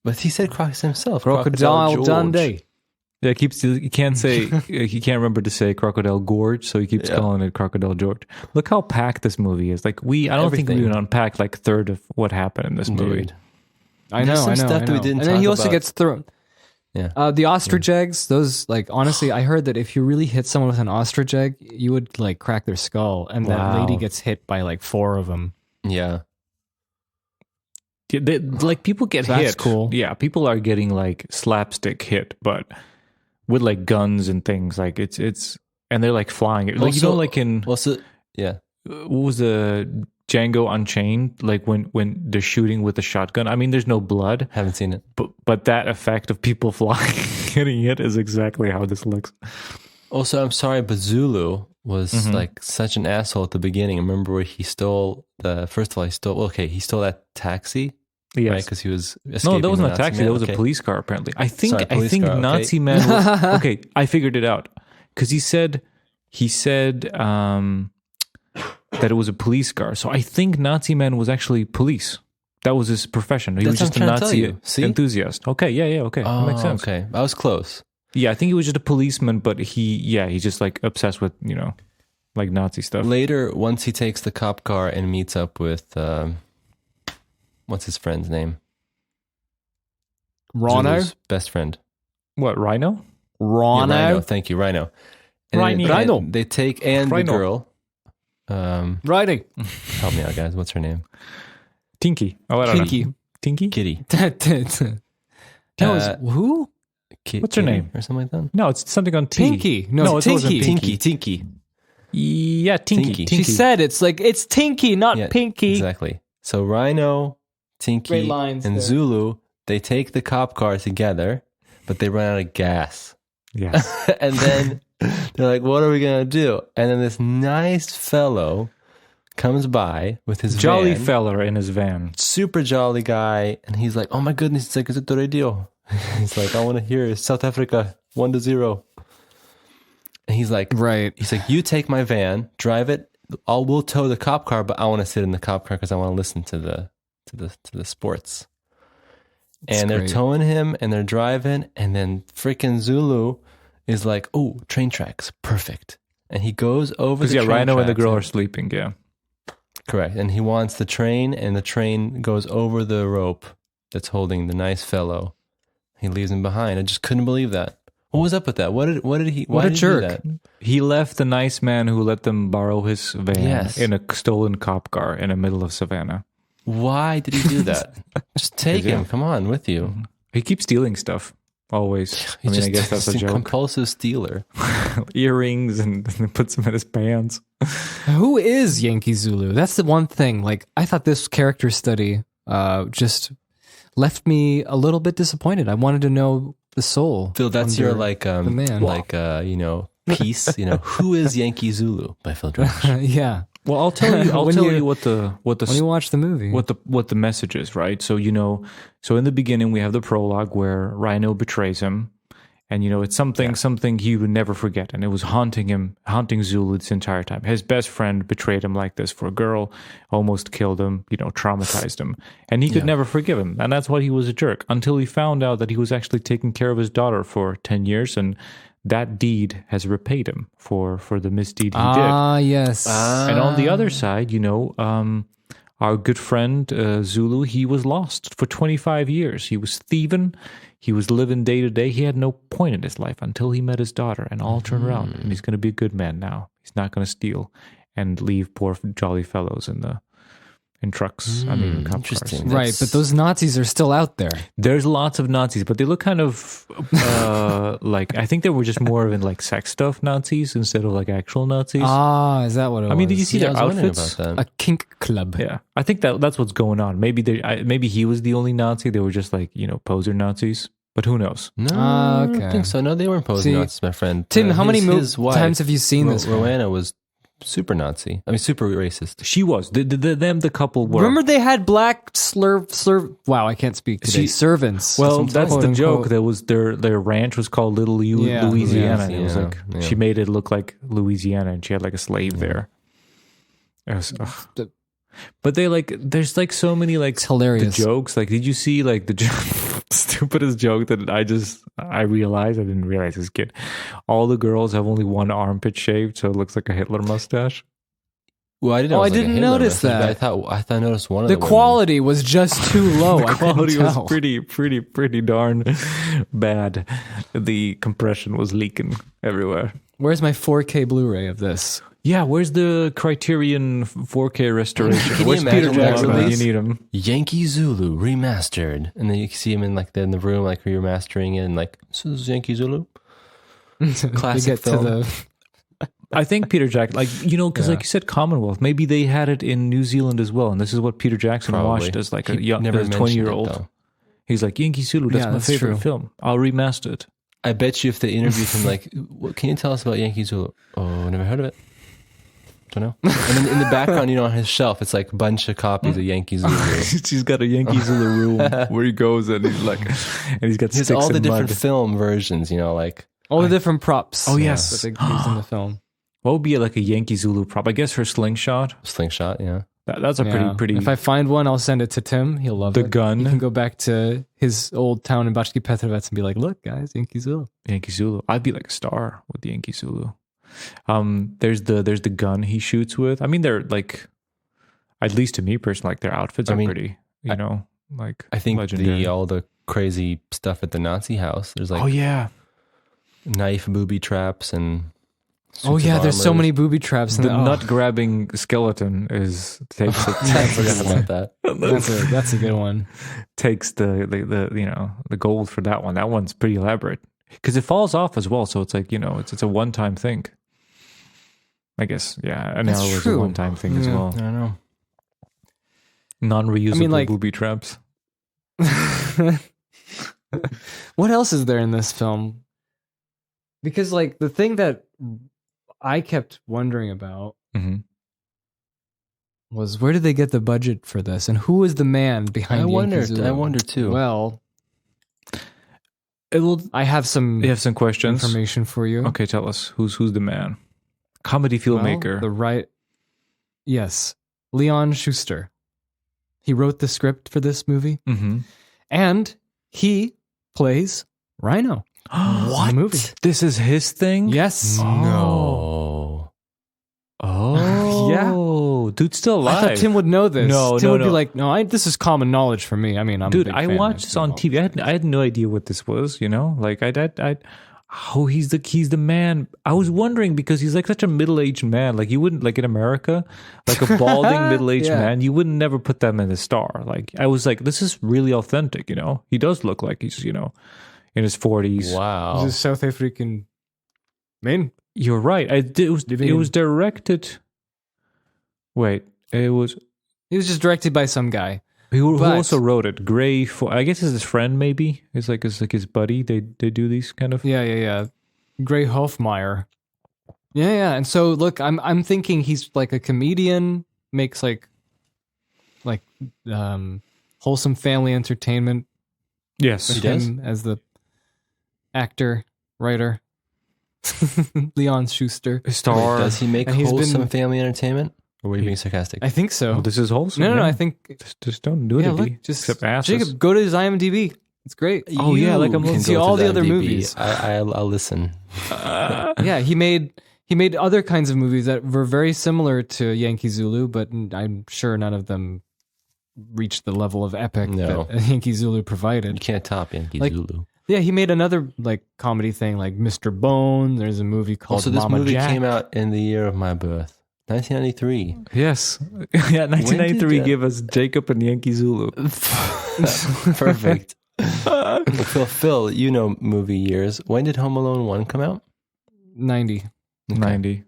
But he said himself. Crocodile Dundee. Yeah, he can't say, he can't remember to say Crocodile Gorge, so he keeps calling it Crocodile George. Look how packed this movie is. Like I don't think we even unpacked like a third of what happened in this movie. I know. Stuff that we didn't. And then he also about. Gets thrown. Yeah. The ostrich eggs, those like honestly, I heard that if you really hit someone with an ostrich egg, you would like crack their skull, and that lady gets hit by like 4 of them. Yeah. Like people get hit. That's cool. Yeah, people are getting like slapstick hit, but with like guns and things, like it's and they're like flying. Like also, like in what was the Django Unchained? Like when they're shooting with a shotgun. I mean, there's no blood. Haven't seen it, but that effect of people flying getting hit is exactly how this looks. Also, I'm sorry, but Zulu was like such an asshole at the beginning. Remember where he stole he stole that taxi. Yes. Right, because he was no, that wasn't a taxi. That was a police car. Apparently, I think Nazi man. Okay, I figured it out because he said he said that it was a police car. So I think Nazi man was actually police. That was his profession. He was just a Nazi enthusiast. Okay, yeah, okay. That makes sense. Okay, I was close. Yeah, I think he was just a policeman, but he's just like obsessed with, like Nazi stuff. Later, once he takes the cop car and meets up with, what's his friend's name? Rhino? Zulu's best friend. What, Rhino? Rhino? Yeah, Rhino. Thank you, Rhino. Rhino. They take, and Rhino. the girl. Riding. Help me out, guys. What's her name? Tinky. Oh, I don't Tinky. know. Tinky? Kitty. That was who? What's her name? Or something like that? No, it's something on T. Pinky. No, it wasn't Tinky. Tinky. Yeah, Tinky. Tinky. She said it's Tinky, not Yeah, Pinky. Exactly. So Rhino, Tinky, Great lines and there. Zulu, they take the cop car together, but they run out of gas. Yes. And then they're like, what are we going to do? And then this nice fellow comes by with his Jolly van, feller in his van. super jolly guy. And he's like, oh my goodness, it's like, is it the radio? He's like, I want to hear South Africa 1-0. And he's like, Right. He's like, you take my van, drive it. We'll tow the cop car, but I want to sit in the cop car because I want to listen to the sports. And they're towing him and they're driving, and then freaking Zulu is like, oh, train tracks, perfect. And he goes over the train Rhino and the tracks girl are sleeping, yeah. Correct. And he wants the train, and the train goes over the rope that's holding the nice fellow. He leaves him behind. I just couldn't believe that. What was up with that? Why did he? What why a did jerk. He do that? He left the nice man who let them borrow his van in a stolen cop car in the middle of Savannah. Why did he do that? Just take him. Come on, with you. He keeps stealing stuff. Always. I guess that's a joke. Compulsive stealer. Earrings and puts them in his pants. Who is Yankee Zulu? That's the one thing. Like, I thought this character study just left me a little bit disappointed. I wanted to know the soul. Phil, that's your the man. piece. Who is Yankee Zulu by Phil George? Yeah. Well, I'll tell you. I'll tell you what the when you watch the movie. what the message is, right? So so in the beginning we have the prologue where Rhino betrays him, and it's something he would never forget, and it was haunting Zulu this entire time. His best friend betrayed him like this for a girl, almost killed him, traumatized him, and he could never forgive him, and that's why he was a jerk until he found out that he was actually taking care of his daughter for 10 years, and that deed has repaid him for the misdeed he did. Ah, yes. And on the other side, our good friend Zulu, he was lost for 25 years. He was thieving. He was living day to day. He had no point in his life until he met his daughter, and all turned around. And he's going to be a good man now. He's not going to steal and leave poor jolly fellows in trucks. Cop cars. Right, but those Nazis are still out there. There's lots of Nazis, but they look kind of I think they were just more of in like sex stuff Nazis instead of like actual Nazis. Ah, is that what it was? Did you see their outfits? About that. A kink club. Yeah, I think that's what's going on. Maybe he was the only Nazi. They were just like poser Nazis, but who knows? No, I okay. don't think so. No, they weren't posing Nazis, my friend. Tim, how many times have you seen this? Rowena was super Nazi. Super racist. She was. The couple were. Remember they had black wow, I can't speak today. Servants. Well, that's the joke. There was their ranch was called Little Louisiana. And it was she made it look like Louisiana, and she had like a slave there. It was, but they there's like so many it's hilarious the jokes. Like, did you see like the stupidest joke that I realized? I didn't realize as a kid. All the girls have only one armpit shaved, so it looks like a Hitler mustache. Well, I didn't notice that. I noticed one of the quality was just too low. The quality was pretty darn bad. The compression was leaking everywhere. Where's my 4K Blu-ray of this? Yeah, where's the Criterion 4K restoration? Where's Peter Jackson when you need him? Yankee Zulu remastered, and then you see him in the room remastering it, and this is Yankee Zulu. Classic film. I think Peter Jackson, because like you said, Commonwealth, maybe they had it in New Zealand as well, and this is what Peter Jackson watched as like a young 20-year-old. He's like, Yankee Zulu, that's my favorite film. I'll remaster it. I bet you if they interviewed him, what can you tell us about Yankee Zulu? Oh, never heard of it. Don't know. And then in the background, on his shelf, it's like a bunch of copies of Yankee Zulu. He's got a Yankee Zulu room where he goes and he's got sticks all the and different mud. film versions, all the different props. Oh yes, that they use in the film. What would be like a Yankee Zulu prop? I guess her slingshot. Slingshot, yeah. That's a pretty. If I find one, I'll send it to Tim. He'll love the it. gun. He can go back to his old town in Bashki Petrovac and be like, "Look, guys, Yankee Zulu." Yankee Zulu. I'd be like a star with the Yankee Zulu. There's the gun he shoots with. I mean, they're like, at least to me personally, like their outfits are pretty. Like I think legendary. all the crazy stuff at the Nazi house. There's like, oh yeah, knife booby traps and. Oh yeah, there's so many booby traps. The nut grabbing skeleton takes it. I forgot about that. That's a good one. Takes the the gold for that one. That one's pretty elaborate because it falls off as well. So it's like it's a one time thing. I guess an arrow is a one time thing as well. I don't know. Non-reusable booby traps. What else is there in this film? Because like the thing that I kept wondering about was where did they get the budget for this, and who was the man behind? I wonder too. Well, I have some. You have some questions, information for you. Okay, tell us who's the man? Comedy filmmaker. Yes, Leon Schuster. He wrote the script for this movie, and he plays Rhino. What? In the movie. This is his thing? Yes. No. Oh. Yeah. Dude's still alive. I thought Tim would know this. Tim would be like, no, this is common knowledge for me. I mean, I'm Dude, a big fan. I watched this on TV. I had no idea what this was, Like, he's the man. I was wondering because he's like such a middle-aged man. Like, you wouldn't, like in America, like a balding middle-aged man, you wouldn't never put them in a star. Like, I was like, this is really authentic, He does look like he's, in his 40s. Wow. He's a South African man. You're right. It was directed. Wait, it was. He was just directed by some guy. Who also wrote it. Gray. I guess it's his friend. Maybe it's like his buddy. They do these kind of. Yeah. Gray Hofmeyer. Yeah. And so look, I'm thinking he's like a comedian, makes like wholesome family entertainment. Yes, he does as the actor, writer. Leon Schuster. Star. Does he make wholesome family entertainment? Or were you being sarcastic? I think so. Well, this is wholesome. No, I think... Just don't do it. Look, just Jacob, go to his IMDb. It's great. Like I'm looking see all the other movies. I'll listen. Yeah, he made other kinds of movies that were very similar to Yankee Zulu, but I'm sure none of them reached the level of epic that Yankee Zulu provided. You can't top Yankee Zulu. Yeah, he made another like comedy thing like Mr. Bone. There's a movie called So this Mama movie Jack. came out in the year of my birth. 1993. Yes. Yeah, 1993 gave us Jacob and Yankee Zulu. Perfect. Phil, movie years. When did Home Alone 1 come out? 90. Okay. 90.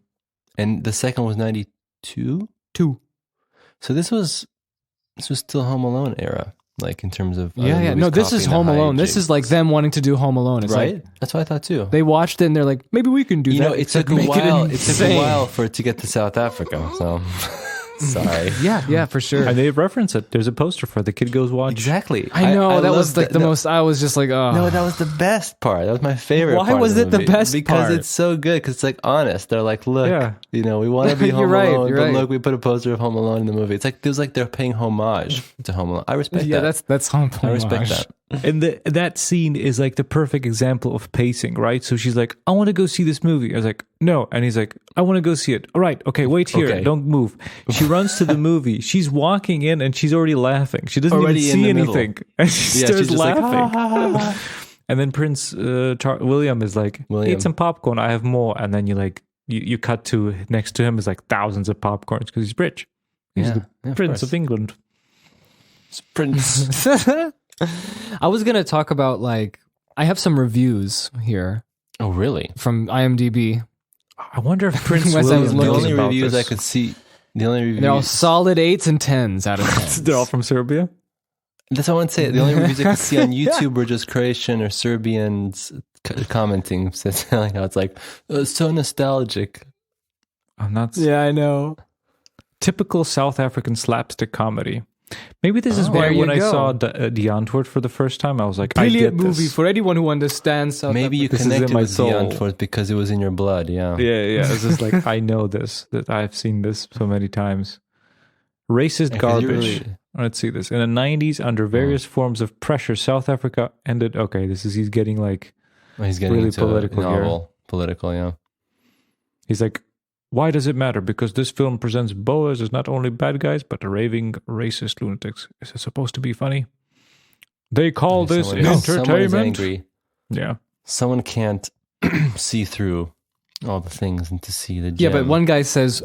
And the second was 92? 2. So this was still Home Alone era, like in terms of No, this is Home Alone. This is like them wanting to do Home Alone. It's right? Like, that's what I thought too. they watched it and they're like, maybe we can do that. It took a while. It took a while for it to get to South Africa. So sorry. Yeah, for sure. And they reference it. There's a poster for it. The kid goes watch. Exactly. I know that was like the most. I was just like, oh no, that was the best part. That was my favorite. Why was it the best because part? It's so good. Because it's like honest. They're like, look, we want to be Home Alone, but look, we put a poster of Home Alone in the movie. It's like feels like they're paying homage to Home Alone. I respect that. Yeah, that's Home Alone. I respect that. And that scene is like the perfect example of pacing, right? So she's like, I want to go see this movie. I was like, no. And he's like, I want to go see it. All right. Okay. Wait here. Okay. Don't move. She runs to the movie. She's walking in and she's already laughing. She doesn't even see anything. And she starts laughing. Like, ha. And then Prince William is like, eat some popcorn. I have more. And then you cut to next to him is like thousands of popcorns because he's rich. He's the Prince of England. It's Prince. I was going to talk about I have some reviews here. Oh, really? From IMDb. I wonder if Prince William the only reviews I could see. They're all solid 8s and 10s out of 10. They're all from Serbia? That's what I want to say. The only reviews I could see on YouTube were just Croatian or Serbians commenting, saying how it's like, so nostalgic. I'm not. Yeah, I know. Typical South African slapstick comedy. Maybe this is why when I saw the Antwoord for the first time, I was like, brilliant I get movie this. for anyone who understands South Maybe you Africa. connected with the Antwoord because it was in your blood, yeah. Yeah. It's just like, I know this, that I've seen this so many times. Racist garbage. Let's see this. In the 90s, under various forms of pressure, South Africa ended... Okay, he's getting like... He's getting really political novel, here. Political, yeah. He's like, why does it matter? Because this film presents Boers as not only bad guys, but raving racist lunatics. Is it supposed to be funny? They call this entertainment. Someone is angry. Yeah. Someone can't see through all the things and to see the gem. Yeah, but one guy says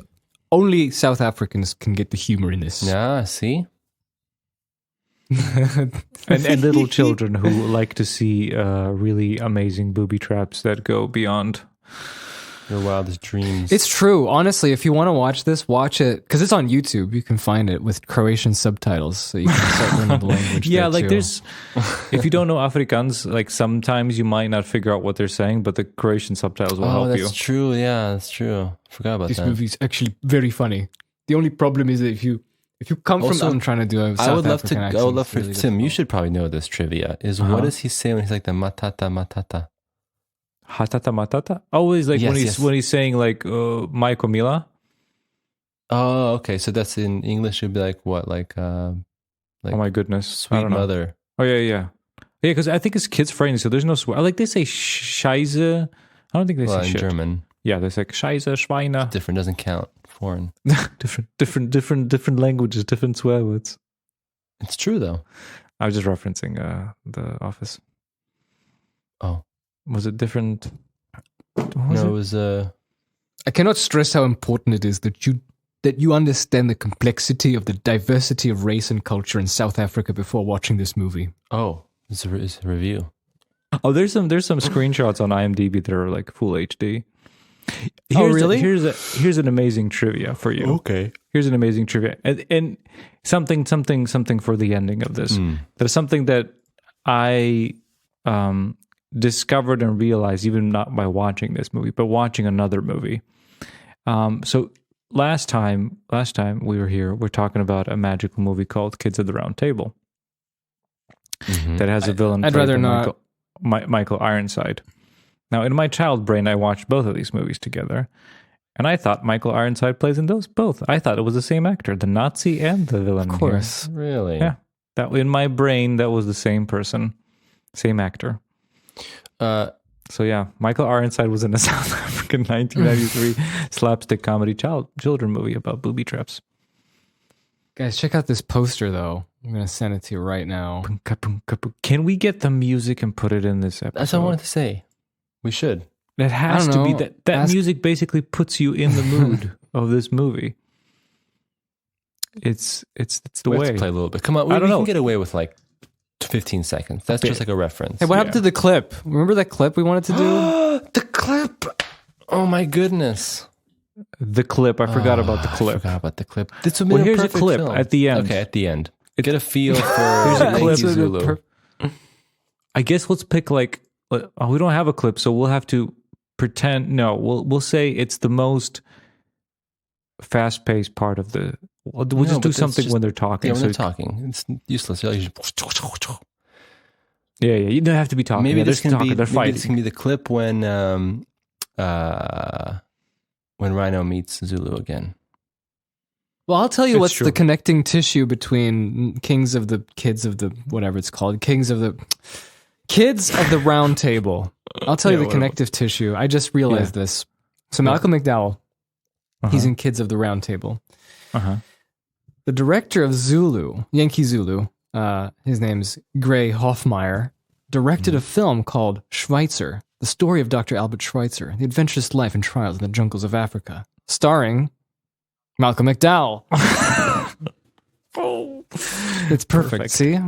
only South Africans can get the humor in this. Yeah, see? and little children who like to see really amazing booby traps that go beyond your wildest dreams. It's true. Honestly, if you want to watch this, watch it because it's on YouTube. You can find it with Croatian subtitles, so you can start learning the language. Yeah, like too. there's. If you don't know Afrikaans, like sometimes you might not figure out what they're saying, but the Croatian subtitles will help you. That's true. Yeah, that's true. Forgot about that. This movie's actually very funny. The only problem is that if you come from, I'm trying to do a South African accent. I would love for really Tim. You should probably know this trivia. What does he say when he's like the matata matata? Hatata matata. Always like when he's saying like my Komila. Oh, okay. So that's in English. It'd be like what? Like oh my goodness, sweet mother. Oh yeah. Because I think it's kids friendly, so there's no swear. Like they say Scheiße. I don't think they say in shit. German. Yeah, they say Scheiße, Schweine. It's different. Doesn't count. Foreign. different languages, different swear words. It's true though. I was just referencing The Office. Oh. Was it different? It was. I cannot stress how important it is that you understand the complexity of the diversity of race and culture in South Africa before watching this movie. Oh, it's a review. Oh, there's some screenshots on IMDb that are like full HD. Really? Here's an amazing trivia for you. Okay. Here's an amazing trivia and something for the ending of this. There's something that I discovered and realized, even not by watching this movie, but watching another movie. So last time we were here, we're talking about a magical movie called Kids of the Round Table that has a villain. I'd rather not. Michael Ironside. Now, in my child brain, I watched both of these movies together, and I thought Michael Ironside plays in those both. I thought it was the same actor, the Nazi and the villain. Of course, really? Yeah, that in my brain, that was the same person, same actor. So yeah, Michael Ironside was in a South African 1993 slapstick comedy children movie about booby traps. Guys, check out this poster though. I'm gonna send it to you right now. Can we get the music and put it in this episode? That's what I wanted to say. We should. It has to be that music basically puts you in the mood of this movie. It's the way. We have to play a little bit. Come on, we can get away with like 15 seconds. That's just like a reference. Hey, what happened to the clip? Remember that clip we wanted to do? The clip! Oh my goodness. The clip. I forgot about the clip. I forgot about the clip. Here's a clip film. At the end. Okay, at the end. Get a feel for here's a clip. Yankee Zulu. I guess let's pick like... we don't have a clip, so we'll have to pretend... No, we'll say it's the most fast-paced part of the... We'll just do something when they're talking. Yeah, when they're talking. It's useless. Yeah, you don't have to be talking. Maybe they're this can talking. be. They're fighting. This can be the clip when Rhino meets Zulu again. Well, I'll tell you what's the connecting tissue between Kids of the Round Table. I'll tell you the connective tissue. I just realized this. So Malcolm McDowell, he's in Kids of the Round Table. The director of Zulu, Yankee Zulu, his name's Gray Hoffmeyer, directed a film called Schweitzer, the story of Dr. Albert Schweitzer, the adventurous life and trials in the jungles of Africa, starring Malcolm McDowell. It's perfect. See?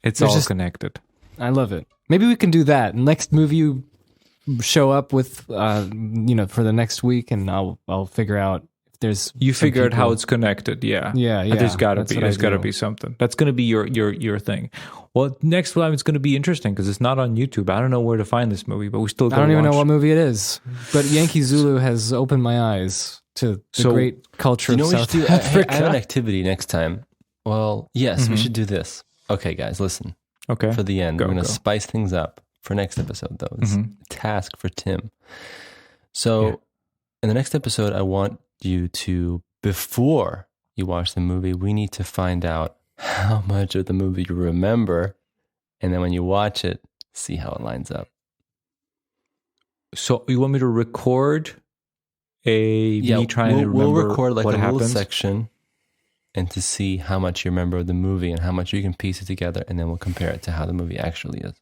It's all connected. I love it. Maybe we can do that. Next movie you show up with, for the next week, and I'll figure out. You figured how it's connected, yeah. There's got to be something. That's going to be your thing. Well, next time it's going to be interesting because it's not on YouTube. I don't know where to find this movie, but we still. I don't even know what movie it is. But Yankee Zulu has opened my eyes to the great culture of South Africa. I have an activity next time. Well, yes, we should do this. Okay, guys, listen. Okay. For the end, we're going to spice things up for next episode, though. It's a task for Tim. So in the next episode, I want you to, before you watch the movie, we need to find out how much of the movie you remember. And then when you watch it, see how it lines up. So you want me to record me trying to remember we'll record like what a happens? little section and to see how much you remember of the movie and how much you can piece it together, and then we'll compare it to how the movie actually is.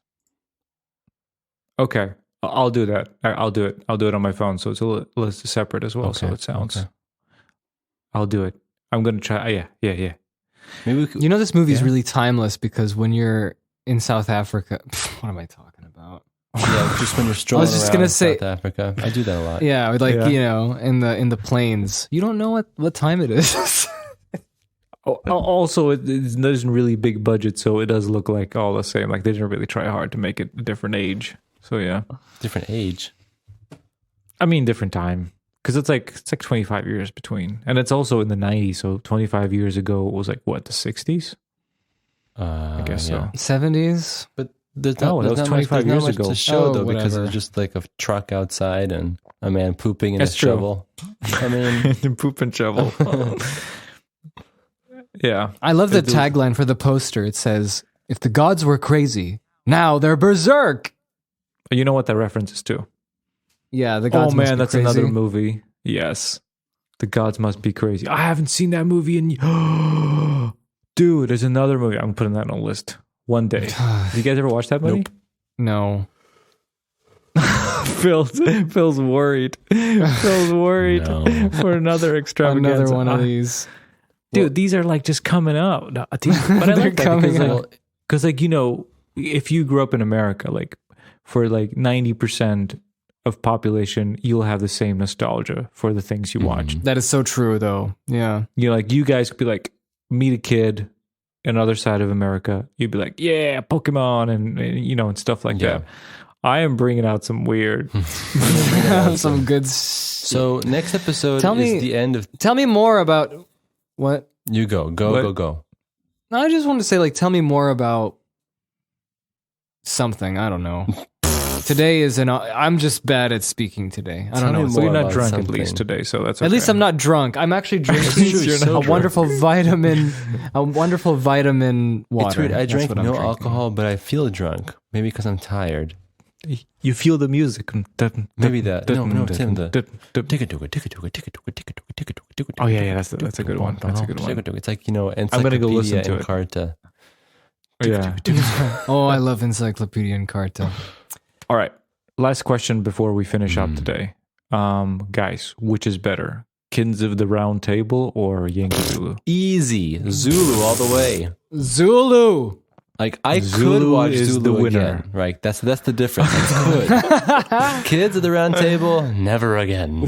Okay. I'll do that. I'll do it. I'll do it on my phone, so it's a little separate as well. Okay. So it sounds. Okay. I'll do it. I'm gonna try. Yeah. Maybe we could, this movie is really timeless because when you're in South Africa, what am I talking about? Yeah, just when you're strolling around South Africa, I do that a lot. Yeah, in the plains, you don't know what time it is. Also, it doesn't really big budget, so it does look like all the same. Like they didn't really try hard to make it a different age. So yeah, different age. I mean, different time because it's like 25 years between, and it's also in the 90s. So 25 years ago was like what, the 60s? I guess so. 70s, but that was 25 years ago. To show though, because it's just like a truck outside and a man pooping in a shovel. I mean, poop and shovel. Yeah. I love the tagline for the poster. It says, "If the gods were crazy, now they're berserk." You know what that reference is to? Yeah, the gods. Oh man, that's crazy. Another movie. Yes, the gods must be crazy. I haven't seen that movie in. Dude, there's another movie. I'm putting that on a list one day. Did you guys ever watch that movie? Nope. No. Phil's worried. Phil's worried for another extravaganza. Another one of these. Dude, these are like just coming out. But I like that because like, if you grew up in America, like for like 90% of population, you'll have the same nostalgia for the things you watch. That is so true though. Yeah. You guys could be like, meet a kid on the other side of America. You'd be like, yeah, Pokemon and and stuff like that. I am bringing out some weird, some good. So next episode is the end of. Tell me more about what you go. No, I just want to say, like, tell me more about something. I don't know. Today is I'm just bad at speaking today. I don't know. So you're not drunk at least today, so that's okay. At least I'm not drunk. I'm actually drinking a wonderful vitamin water. It's weird. I drank no alcohol, but I feel drunk. Maybe because I'm tired. You feel the music. Maybe that. No, Tim. Oh yeah, that's a good one. That's a good one. It's like Encyclopedia I'm gonna go listen to Encarta. Yeah. Oh, I love Encyclopedia Encarta. All right. Last question before we finish up today. Guys, which is better? Kids of the Round Table or Yankee Zulu? Easy. Zulu all the way. Zulu. Like I could watch Zulu the winner. Again, right? That's the difference. I could. Kids of the Round Table, never again.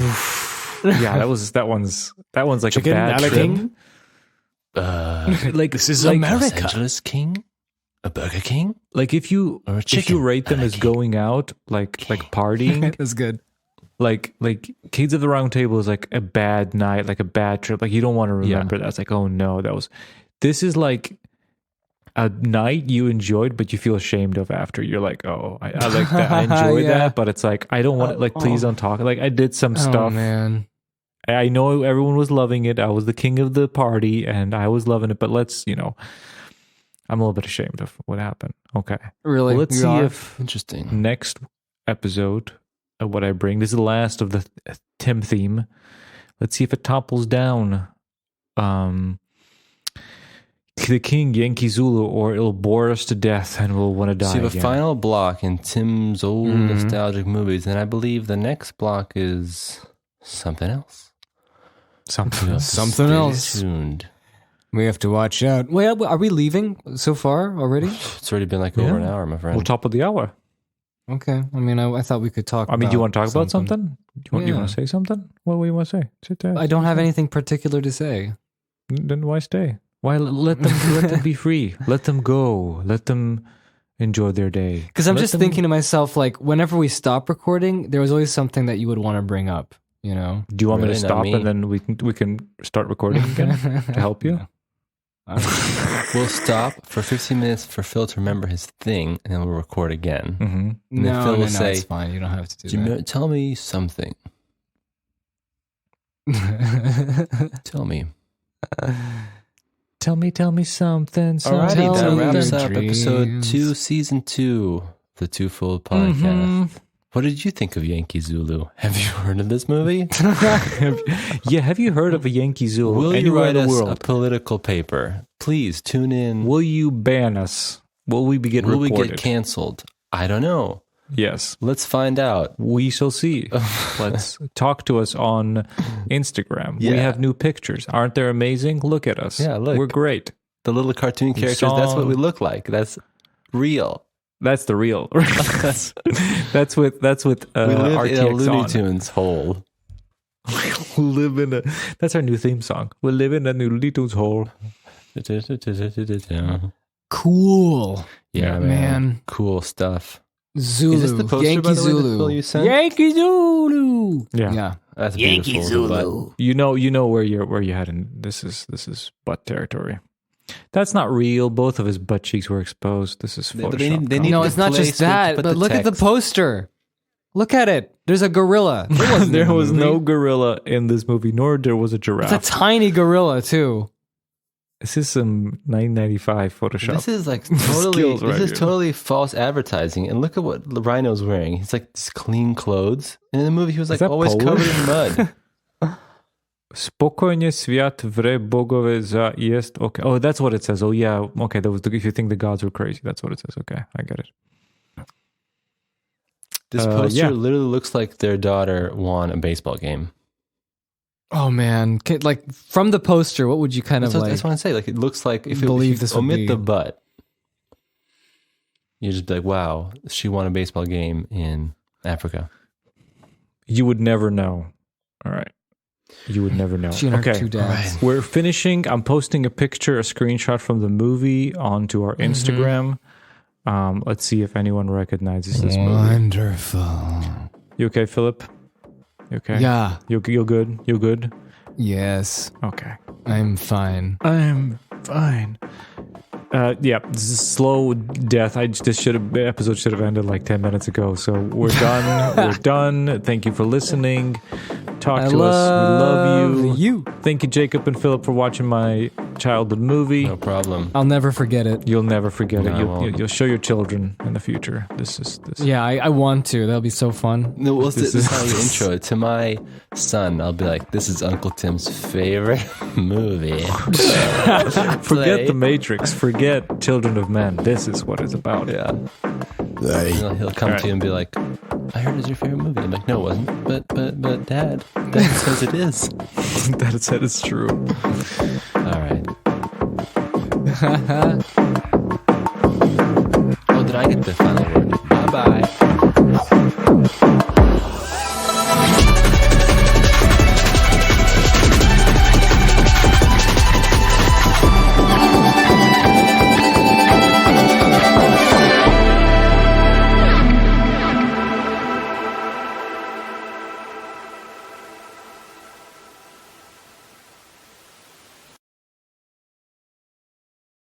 Yeah, that one's like Chicken, a bad trip. Like this is like America. Los Angeles King, a Burger King. Like if you rate them as going out, like partying, that's good. Like Kids of the Round Table is like a bad night, like a bad trip. Like you don't want to remember that. It's like, oh no, this is like a night you enjoyed, but you feel ashamed of after. You're like, oh, I like that. I enjoyed that, but it's like, I don't want it. Like, please don't talk. Like I did some stuff. Oh man. I know everyone was loving it. I was the king of the party and I was loving it, but let's, I'm a little bit ashamed of what happened. Okay. Really? Well, let's see if interesting next episode of what I bring, this is the last of the Tim theme. Let's see if it topples down the King, Yankee Zulu, or it'll bore us to death and we'll want to die. So you have again. A final block in Tim's old nostalgic movies, and I believe the next block is something else. Something else. Something else. Tuned. We have to watch out. Wait, are we leaving so far already? It's already been like over an hour, my friend. We'll top of the hour. Okay. I mean, I thought we could talk. Do you want to talk about something? Do you want to say something? What do you want to say? I don't have anything particular to say. Then why stay? Why let them be free? Let them go. Let them enjoy their day. Because I'm just thinking to myself, like, whenever we stop recording, there was always something that you would want to bring up. Do you want me to stop and then we can start recording again to help you? We'll stop for 15 minutes for Phil to remember his thing, and then we'll record again. Mm-hmm. And then Phil will say, it's fine. You don't have to do that. Tell me something. Tell me. Tell me something. Alrighty, that wraps up dreams. episode 2, season 2, the Twofold podcast. Mm-hmm. What did you think of Yankee Zulu? Have you heard of this movie? Yeah, have you heard of a Yankee Zulu? Will you anywhere write in the us world? a political paper? Please tune in. Will you ban us? Will we get Will reported? we get canceled? I don't know. Yes. Let's find out. We shall see. Let's talk to us on Instagram. Yeah. We have new pictures. Aren't they amazing? Look at us. Yeah, look. We're great. The little cartoon characters, that's what we look like. That's real. That's the real. that's with We live RTX in a Looney on. Tunes hole. We live in a. That's our new theme song. We live in a new Looney Tunes hole. Cool. Yeah, man. Cool stuff. Zulu. Is this the poster, Yankee by the way, that Zulu. Phil you sent? Yankee Zulu. Yeah. Yeah. That's Yankee beautiful. Zulu. You know where you're heading. This is butt territory. That's not real. Both of his butt cheeks were exposed. This is Photoshop. But they need No, the it's not just place where to that. put But the look at the text. poster. Look at it. There's a gorilla. There was no gorilla in this movie, nor there was a giraffe. It's a tiny gorilla too. This is some 1995 Photoshop. This is like totally. Skills This right is here. totally false advertising. And look at what Rhino's wearing. He's like these clean clothes. And in the movie, he was like that always Polish? covered in mud. Spokojnie świat wre bogowie za jest okay. Oh, that's what it says. Oh yeah, okay. That was if you think the gods were crazy, that's what it says. Okay, I get it. This poster yeah. literally looks like their daughter won a baseball game. Oh man, like from the poster, what would you kind of That's what, like? that's what I say. Like it looks like if believe you this would omit be. the butt, you just be like, wow, she won a baseball game in Africa. You would never know. All right, you would never know. She and her okay, two dads. we're finishing. I'm posting a picture, a screenshot from the movie onto our Instagram. Let's see if anyone recognizes this movie. Wonderful. You okay, Philip? You okay? Yeah. You good? You good? Yes. Okay. I'm fine. I'm fine. Yeah, this is slow death. The episode should have ended like 10 minutes ago. So we're done. We're done. Thank you for listening. Talk to us. We love you. Thank you, Jacob and Philip, for watching my childhood movie. No problem. I'll never forget it. You'll never forget No, I it. won't. You'll show your children in the future. This. Yeah, I want to. That'll be so fun. No, well, this is how you is- intro it. To my son, I'll be like, this is Uncle Tim's favorite movie. Forget the Matrix. Forget Children of Men. This is what it's about. Yeah. He'll come All to you and be like, I heard it's your favorite movie. I'm like, no, it wasn't. But Dad says it is. That said, it's true. All right. Oh, did I get the final word? Bye-bye.